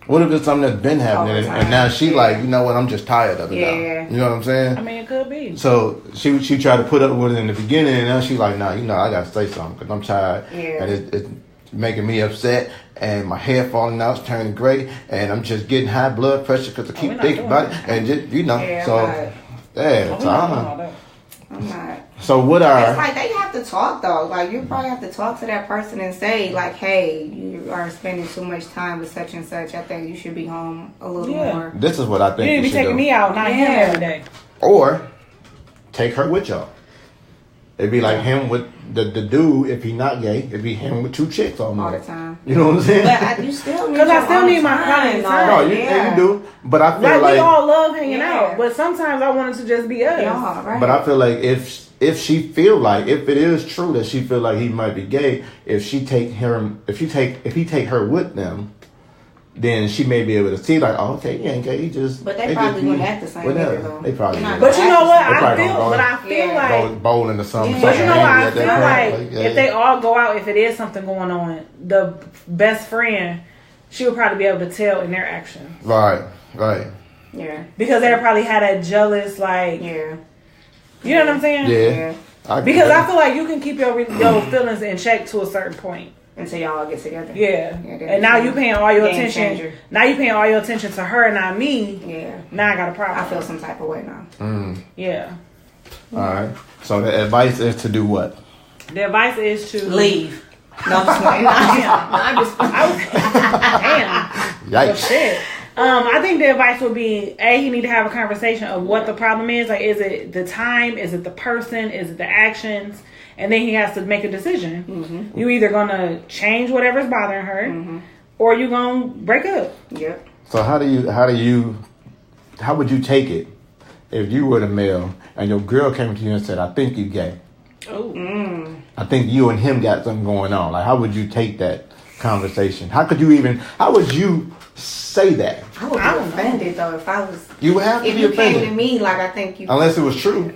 What if it's something that's been happening and now she like, you know what, I'm just tired of it now. You know what I'm saying? I mean, it could be. So she tried to put up with it in the beginning and now she's like, nah, you know, I got to say something because I'm tired. Yeah. And it's making me upset and my hair falling out, it's turning gray and I'm just getting high blood pressure because I keep thinking about it. And just, you know, I'm not. So what are... It's like they have to talk though. Like you probably have to talk to that person and say like, hey, you are spending too much time with such and such. I think you should be home a little more. This is what I think you need to be taking me out, not him every day. Or take her with y'all. It'd be like him with the dude, if he not gay, it'd be him with two chicks all the time. You know what I'm saying? But you still need because I still need my quality time. No, you do. But I feel like we all love hanging out. But sometimes I want it to just be us. Yeah, right. But I feel like if she feel like, if it is true that she feel like he might be gay, if he take her with them, then she may be able to see like, oh, okay, he ain't gay. He just. But they probably wouldn't act the same either, though. They probably. But you know what? I feel like bowling or something. But you know what? I feel like if they all go out, if it is something going on, the best friend, she would probably be able to tell in their actions. Right. Yeah. Because they probably had a jealous like. Yeah. You know what I'm saying? Yeah. Because I feel like you can keep your feelings in check to a certain point. Until y'all get together. Yeah. And now you paying all your attention. Changer. Now you paying all your attention to her, not me. Yeah. Now I got a problem. I feel some type of way now. Yeah. All right. So the advice is to do what? The advice is to leave. No, I'm just playing. Damn. Yikes. Shit. I think the advice would be, he need to have a conversation of what the problem is. Like, is it the time? Is it the person? Is it the actions? And then he has to make a decision. Mm-hmm. You either gonna change whatever's bothering her, or you gonna break up. Yep. So how would you take it if you were the male and your girl came to you and said, I think you gay? Oh. I think you and him got something going on. Like, how would you take that conversation? How would you say that? I would be offended though if I was. You would have to be offended. If you came to me like I think you. Unless it was true.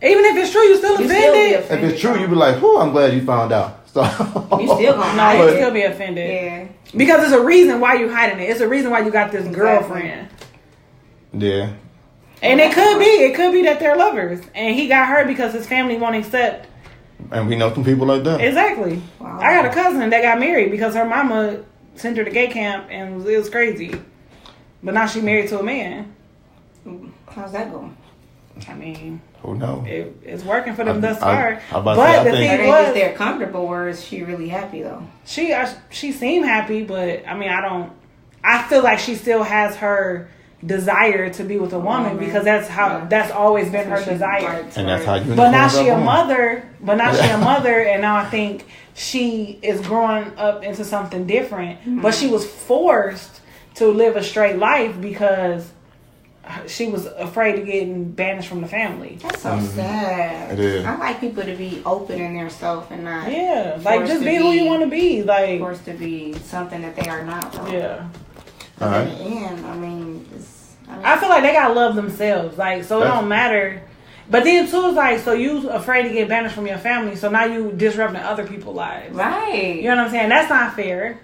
Even if it's true, you still offended. If it's true, you be like, "Whew, I'm glad you found out." So you still gonna you still be offended. Yeah. Because there's a reason why you hiding it. It's a reason why you got this girlfriend. Yeah. And it could be that they're lovers, and he got her because his family won't accept. And we know some people like that. Exactly. Wow. I got a cousin that got married because her mama sent her to gay camp, and it was crazy. But now she married to a man. How's that going? I mean, who knows? It's working for them thus far. But the thing was, they're comfortable. Or is she really happy though? She seemed happy, but I mean, I feel like she still has her desire to be with a woman because that's always been her desire. And that's how you. But now she a mother. And now I think she is growing up into something different. Mm-hmm. But she was forced to live a straight life because she was afraid of getting banished from the family. That's so sad. It is. I like people to be open in their self and not like just be who you want to be. Like forced to be something that they are not. Though. Yeah. All right. In the end, I mean, I feel like they gotta love themselves. Like so, it don't matter. But then too, it's like so you afraid to get banished from your family, so now you disrupting other people's lives. Right. You know what I'm saying? That's not fair.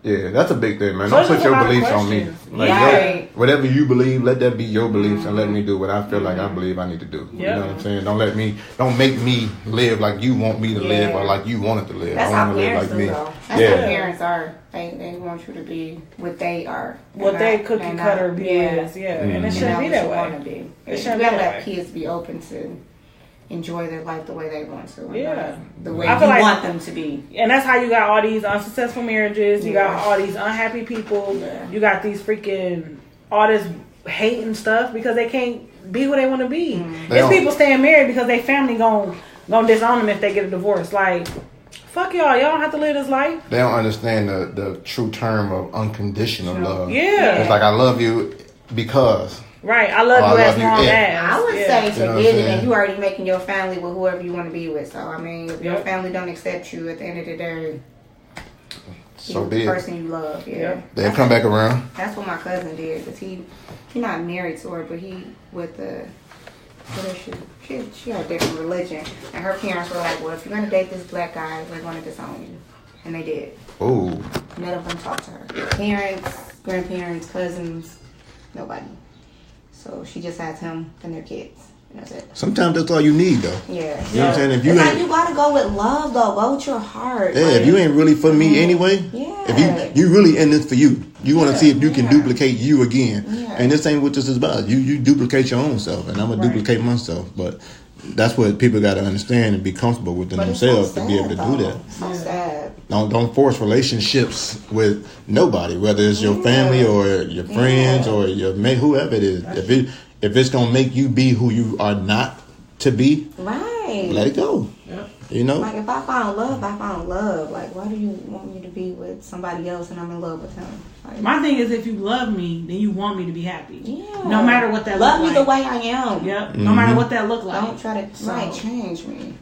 Yeah, that's a big thing, man. Don't put your beliefs on me. Like, whatever you believe, let that be your beliefs, and let me do what I feel like I believe I need to do. You know what I'm saying? Don't make me live like you want me to live or like you wanted to live. That's I want to live like me. That's how parents are. They want you to be what they are. What they cookie cutter view is. Yeah. And it shouldn't be that way. It shouldn't be that way. Let kids be open to enjoy their life the way they want to. The way you want them to be. And that's how you got all these unsuccessful marriages. You got all these unhappy people. You got these all this hate and stuff because they can't be who they want to be. There's people staying married because their family gon' disown them if they get a divorce. Like, fuck y'all. Y'all don't have to live this life. They don't understand the true term of unconditional love. Yeah. It's like, I love you because... Right, I love you as long as. I would say forget it, and you already making your family with whoever you want to be with. So I mean, if your family don't accept you, at the end of the day, so the person you love, they'll come back around. That's what my cousin did, because he not married to her, but he with the she had a different religion, and her parents were like, well, if you're gonna date this black guy, we're gonna disown you, and they did. Oh. None of them talked to her. Parents, grandparents, cousins, nobody. So she just has him and their kids. And that's it. Sometimes that's all you need, though. Yeah. You know what I'm saying? If you you gotta go with love, though. Go with your heart. Yeah. If you ain't really for me anyway. Yeah. If you really in this for you, you want to see if you can duplicate you again. Yeah. And this ain't what this is about. You duplicate your own self, and I'm gonna duplicate myself. But that's what people got to understand and be comfortable within themselves to be able to do that. So sad. Don't force relationships with nobody, whether it's your family or your friends or your mate, whoever it is. If it's gonna make you be who you are not to be, let it go. Yeah. You know, like if I found love, I found love. Like, why do you want me to be with somebody else and I'm in love with him? Like, my thing is, if you love me, then you want me to be happy. Yeah. No matter what that love look like. Love me the way I am. Yep. Mm-hmm. No matter what that look like. Don't try to change me.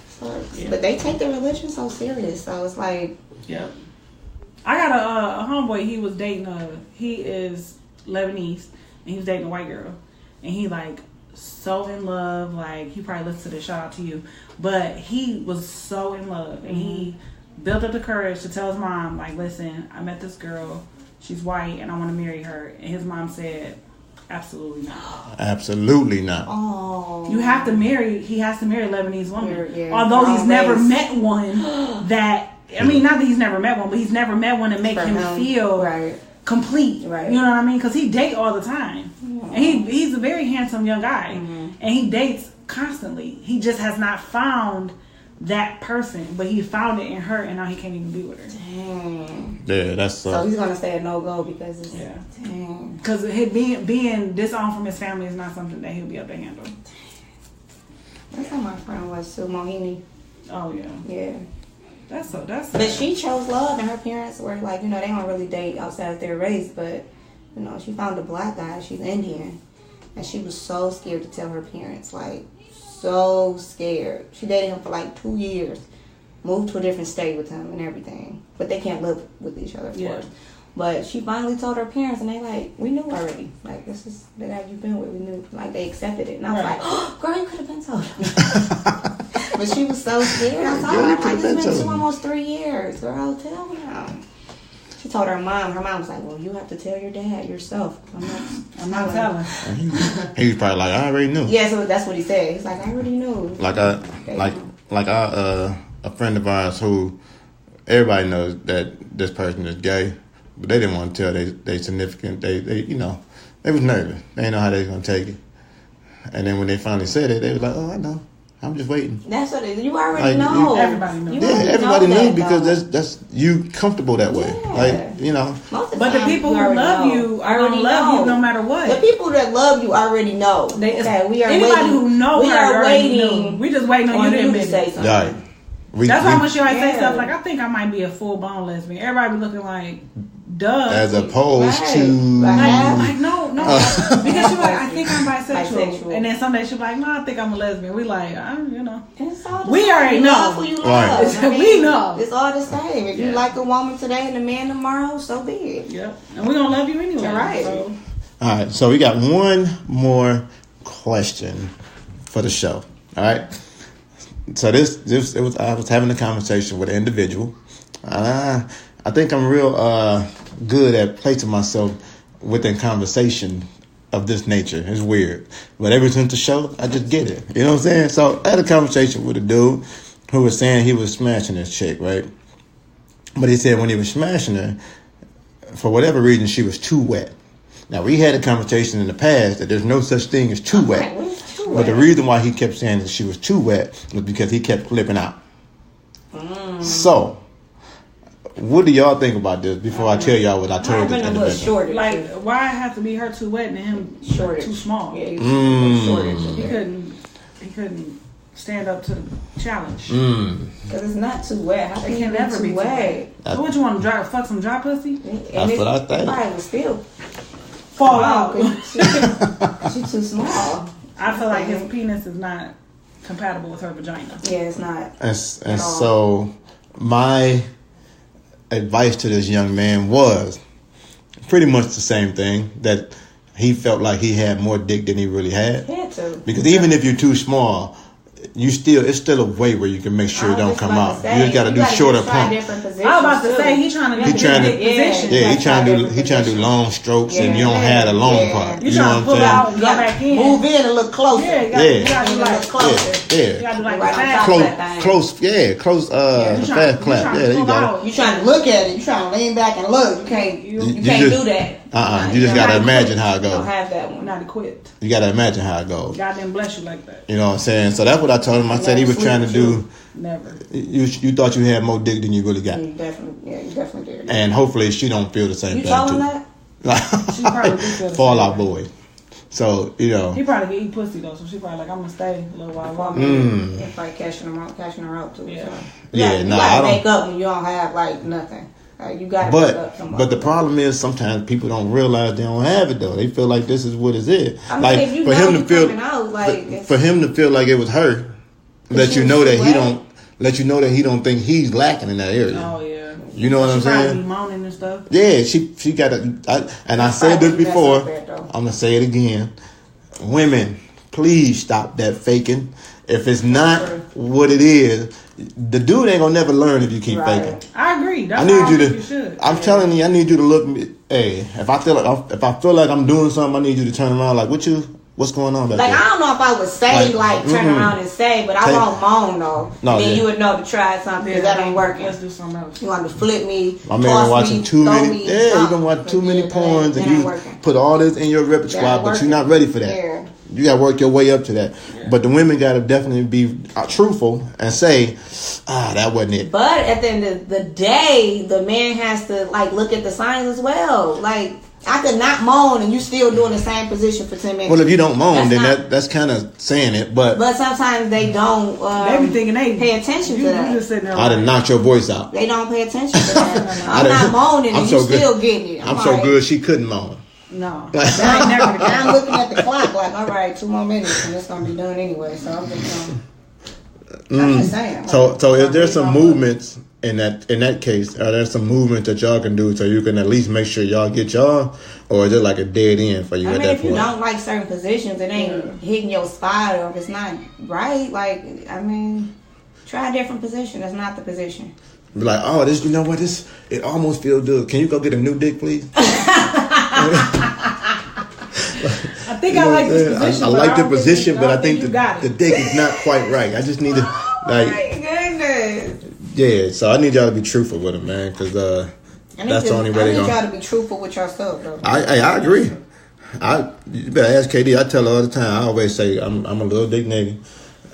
So, but they take their religion so serious. So it's like. Yep. I got a homeboy. He was dating he is Lebanese, and he was dating a white girl, and he like so in love. Like, he probably listened to this. Shout out to you. But he was so in love, and he built up the courage to tell his mom, like, listen, I met this girl. She's white, and I want to marry her. And his mom said, absolutely not. Absolutely not. Oh. You have to marry. He has to marry a Lebanese woman. Yeah. Although he's never met one that. I mean, not that he's never met one, but he's never met one to make him feel complete. Right. You know what I mean? Because he dates all the time. Yeah. And he's a very handsome young guy. Mm-hmm. And he dates constantly. He just has not found that person. But he found it in her, and now he can't even be with her. Dang. Yeah, that's so he's going to say a no-go because it's... Yeah. Dang. Because being disowned from his family is not something that he'll be able to handle. That's how my friend was too, Mohini. Oh, yeah. Yeah. That's but she chose love, and her parents were like, they don't really date outside of their race, but she found a black guy. She's Indian, and she was so scared to tell her parents, like so scared. She dated him for like 2 years, moved to a different state with him and everything, but they can't live with each other, of course. But she finally told her parents, and they like, we knew already. Like, this is the guy you've been with. We knew, like, they accepted it. And I was like, oh, girl, you could have been told them. But she was so scared. I told her, like, it's been almost 3 years. Girl, tell me now. She told her mom. Her mom was like, well, you have to tell your dad yourself. I'm not telling. He was probably like, I already knew. Yeah, so that's what he said. He's like, I already knew. Like a friend of ours who everybody knows that this person is gay. But they didn't want to tell they significant. They was nervous. They didn't know how they was gonna take it. And then when they finally said it, they was like, "Oh, I know. I'm just waiting." That's what it is. You already know. Everybody knows. Everybody knows because that's you comfortable that way. Yeah. But the people who love you are gonna love you no matter what. The people that love you already know. We are anybody waiting. Who know we are waiting. We just waiting on you to admit say something. Right. That's why when she always say stuff like, I think I might be a full-blown lesbian. Everybody be looking like, duh. As opposed to... Like, no. Because she's like, I think I'm bisexual. And then someday she'll be like, no, I think I'm a lesbian. We like, we already know. Who you love. Right. We know. It's all the same. If you like a woman today and a man tomorrow, so be it. Yep. And we're going to love you anyway. Right. So. All right. So we got one more question for the show. All right. So I was having a conversation with an individual. I I think I'm real good at placing myself within conversation of this nature. It's weird. But ever since the show, I just get it. You know what I'm saying? So I had a conversation with a dude who was saying he was smashing this chick, right? But he said when he was smashing her, for whatever reason, she was too wet. Now, we had a conversation in the past that there's no such thing as too wet. But the reason why he kept saying that she was too wet was because he kept flipping out. So, what do y'all think about this before I tell y'all what I told this individual? Like, why have to be her too wet and him too small? Yeah, he couldn't stand up to the challenge. Because it's not too wet. How can never be too wet? So what you want to fuck some dry pussy? That's what I think. Probably would still fall out. She's too small. I feel like his penis is not compatible with her vagina. Yeah, it's not. And so my advice to this young man was pretty much the same thing, that he felt like he had more dick than he really had. He had to. Because even if you're too small, it's still a way where you can make sure it don't come out. You just got to do shorter pump. I was about to say he trying to do different positions. Yeah, he trying to do long strokes, and you don't have a long part. You know what I'm saying? Pull out and go back in. Move in and look closer. Yeah, you got to do like closer. Yeah. You got to do like close. The fast clap. Yeah, there you go. You trying to look at it. You trying to lean back and look. You can't do that. You just got to imagine how it goes. You don't have that one. Not equipped. You got to imagine how it goes. God didn't bless you like that. You know what I'm saying? So that's what I told him. I said he was trying to do. Never. You thought you had more dick than you really got. You definitely did. And hopefully she don't feel the same thing too. You told him that? She probably do feel the Fallout boy. So, he probably can eat pussy though, so she probably like, I'm gonna stay a little while. It's probably cashing her out too. Yeah. So. You gotta make up when you don't have like nothing. You gotta make up somebody. But the problem is sometimes people don't realize they don't have it though. They feel like this is what it is. I mean, if you for him to feel like it was her, let you know that he don't think he's lacking in that area. Oh yeah. You know what I'm saying? Be moaning and stuff. Yeah, she got I said this before. I'm gonna say it again. Women, please stop that faking. If it's not what it is, the dude ain't gonna never learn if you keep faking. I agree. I'm telling you, I need you to look. Hey, if I feel like I'm doing something, I need you to turn around. Like, what's going on back there? I don't know if I would say turn around and say, but I won't moan though. No, then you would know to try something because that ain't working. Let's do something else. You want to flip me? My man watching too many. Yeah, you been watching too many porns, and you put all this in your repertoire, but you're not ready for that. Yeah. You got to work your way up to that. Yeah. But the women got to definitely be truthful and say, that wasn't it. But at the end of the day, the man has to look at the signs as well. Like, I could not moan and you still doing the same position for 10 minutes. Well, if you don't moan, that's kind of saying it. But sometimes they don't they be thinking they pay attention to that. Just sitting there I done knocked your voice out. They don't pay attention to that. I'm not moaning and you still getting it. I'm so good she couldn't moan. No. I'm looking at the clock like, all right, 2 more minutes and it's going to be done anyway. So I'm just I'm just saying. So is there some movements in that case? Are there some movements that y'all can do so you can at least make sure y'all get y'all? Or is it like a dead end for you at that point? If you don't like certain positions, it ain't hitting your spot, or if it's not right, try a different position. That's not the position. Be like, you know what, it almost feels good. Can you go get a new dick, please? I think I like this position. I like the position, but I think the dick is not quite right. I just need to my goodness. Yeah, so I need y'all to be truthful with him, man, because that's the only way they're going. I need y'all to be truthful with yourself, though. I agree. You better ask KD. I tell her all the time. I always say I'm a little dick nigga,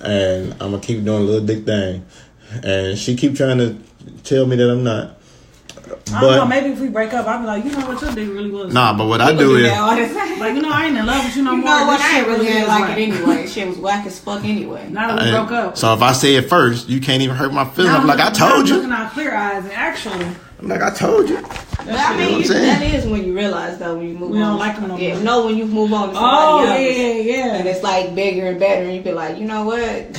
and I'm gonna keep doing a little dick thing, and she keep trying to tell me that I'm not. I don't know, maybe if we break up, I'll be like, you know what your dick really was. Nah, but what I do is I ain't in love with you no more. You know what, I ain't really like it anyway. Shit was whack as fuck anyway. Now that we broke up. So if I say it first, you can't even hurt my feelings. I'm like, I told you. Looking out clear eyes and actually. I'm like, I told you. That is when you realize though, when you move on. We don't like them no more. Yeah, no, when you move on to somebody else. Yeah. And it's like bigger and better and you be like, you know what?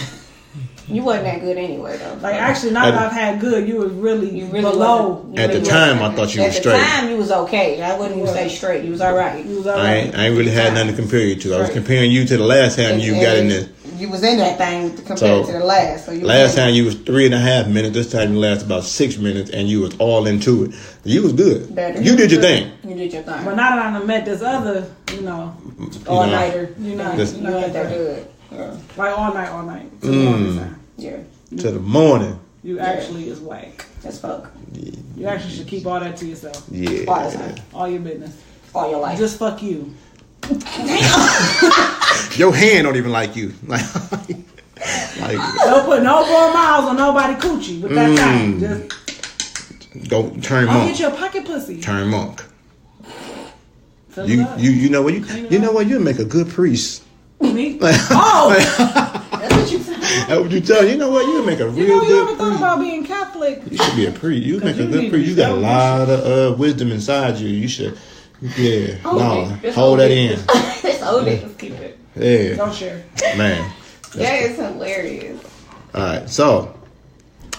You wasn't that good anyway, though. Like, actually, now that I've had good, you was really below. At the time, I thought you was straight. At the time, you was okay. I wouldn't even say straight. You was all right. I ain't really had nothing to compare you to. I was comparing you to the last time you got in this. you was in that thing compared to the last. So last time you was 3.5 minutes. This time you last about 6 minutes, and you was all into it. You was good. You did your thing. You did your thing. But now that I done met this other, all nighter, you ain't that good. Yeah. Like all night. To the morning time. Yeah. To the morning. You actually is whack. As fuck. Yeah. You actually should keep all that to yourself. Yeah. All the time. All your business. All your life. Just fuck you. Your hand don't even like you. Like don't put no more miles on nobody coochie with that time. Just go turn monk. Get your pocket pussy. Turn monk. You know what you know what you make a good priest. Me? That's what you said. That's what you tell you know what you make a real good priest. You ever thought about being Catholic? You should be a priest. You make a good priest. You got a lot of wisdom inside you. You should. Yeah, hold that in. It's old. Just keep it. Yeah. Don't share. Man. That is hilarious. All right, so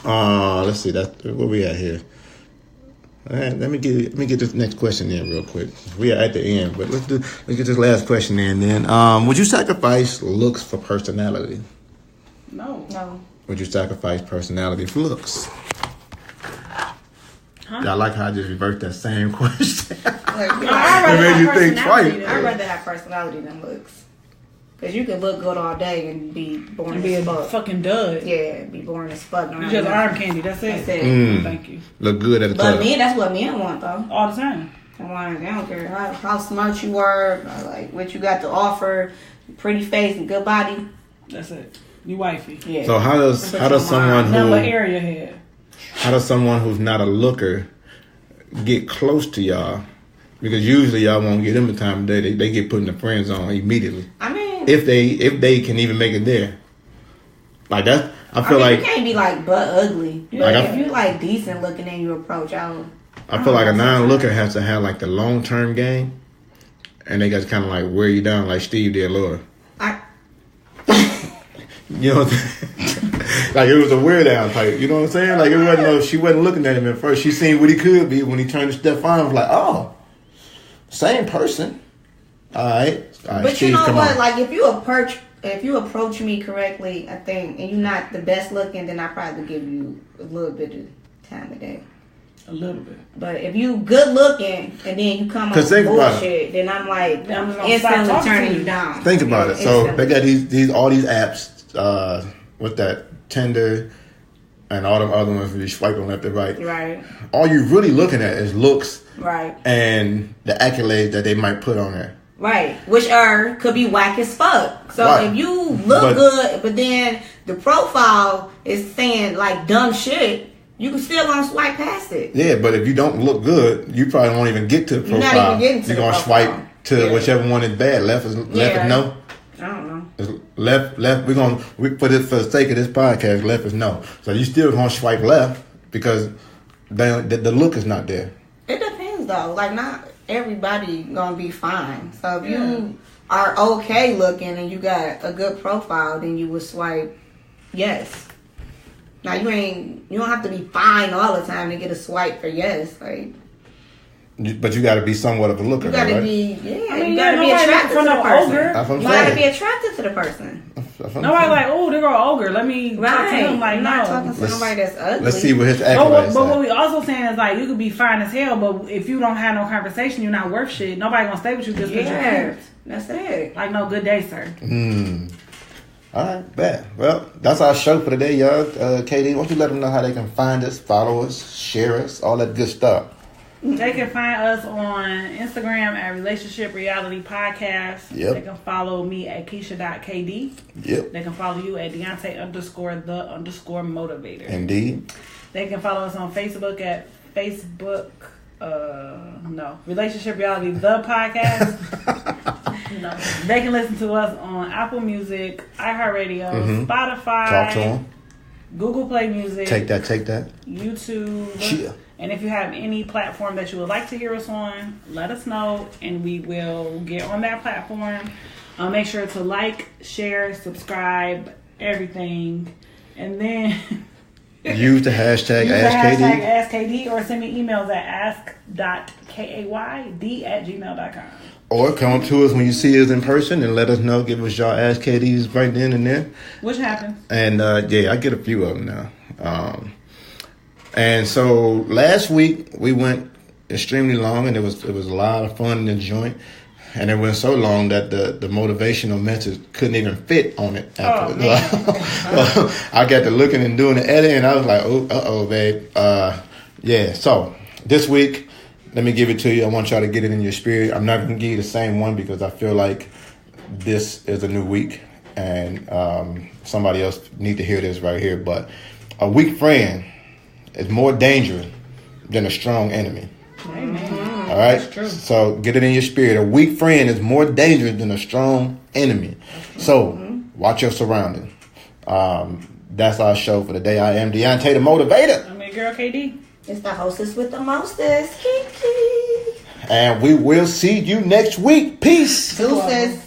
let's see. That's where we at here. All right, let me get this next question in real quick. We are at the end, but let's get this last question in. Then, would you sacrifice looks for personality? No. Would you sacrifice personality for looks? I like how I just reversed that same question. I'd made you think twice. I'd rather have personality than looks. Because you can look good all day and be boring as fuck. Fucking dud. Yeah, be boring as fuck. You just arm candy, that's it. Thank you. Look good at the top. But that's what men want, though. All the time. They don't care how smart you are, like what you got to offer, pretty face and good body. That's it. You wifey. Yeah. So how does someone Number area head. How does someone who's not a looker get close to y'all? Because usually y'all won't give them the time of day. They get put in the friend zone immediately. I mean, if they can even make it there, like that, I feel like you can't be like butt ugly. But if you like decent looking and you approach, I feel like a non-looker has to have like the long-term game, and they got to kind of like wear you down like Steve did Laura. You know what I'm saying? Like it was a wear down type. You know what I'm saying? Like it wasn't she wasn't looking at him at first. She seen what he could be when he turned to Stefan. Was like, oh, same person. All right. But Steve, you know what? Like if you approach me correctly, I think, and you're not the best looking, then I probably give you a little bit of time of day. A little bit. But if you good looking and then you come on bullshit, then I'm like instantly turning you down. Think about it. So they got all these apps. With that Tinder and all them other ones where you swiping left and right. Right. All you really looking at is looks. Right. And the accolades that they might put on there. Right. Which could be whack as fuck. So if you look good, but then the profile is saying like dumb shit, you can still gonna swipe past it. Yeah, but if you don't look good, you probably won't even get to the profile. You're not even getting to the profile. You're gonna swipe to whichever one is bad. Left is no. I don't know. Left. For the sake of this podcast, left is no. So you still gonna swipe left because the look is not there. It depends though. Like not everybody gonna be fine. So if you are okay looking and you got a good profile, then you would swipe yes. Now you don't have to be fine all the time to get a swipe for yes. Like. But you got to be somewhat of a looker, you got to right? be, you got to be attracted to the person. You got to be attracted to the person. Nobody like, oh, they're an ogre. Let me talk to him. Like, I'm not talking to somebody that's ugly. Let's see what his accolades But what we also saying is like, you could be fine as hell, but if you don't have no conversation, you're not worth shit. Nobody gonna stay with you just because you're cute. That's it. Like, no, good day, sir. All right, bet. Well, that's our show for today, y'all. KD, why don't you let them know how they can find us, follow us, share us, all that good stuff. They can find us on Instagram at Relationshiprealitypodcast. Yep. They can follow me at Keisha.KD. Yep. They can follow you at Deontay_the_motivator. Indeed. They can follow us on Facebook at Relationship Reality the podcast. They can listen to us on Apple Music, iHeartRadio, Spotify. Talk to them. Google Play Music. Take that. YouTube. Yeah. And if you have any platform that you would like to hear us on, let us know and we will get on that platform. Make sure to like, share, subscribe, everything. And then use the hashtag AskKD or send me emails at ask.kayd@gmail.com. Or come up to us when you see us in person and let us know. Give us your Ask KDs right then and there. Which happens. And I get a few of them now. And so last week we went extremely long, and it was a lot of fun in the joint. And it went so long that the motivational message couldn't even fit on it. After. I got to looking and doing the edit, and I was like, oh, babe. So this week, let me give it to you. I want y'all to get it in your spirit. I'm not going to give you the same one because I feel like this is a new week, and somebody else need to hear this right here. But a weak friend is more dangerous than a strong enemy. Amen. All right? That's true. So get it in your spirit. A weak friend is more dangerous than a strong enemy. So watch your surroundings. That's our show for the day. I am Deontay the Motivator. I'm your girl, KD. It's the hostess with the mostest, Kiki. And we will see you next week. Peace. Deuces.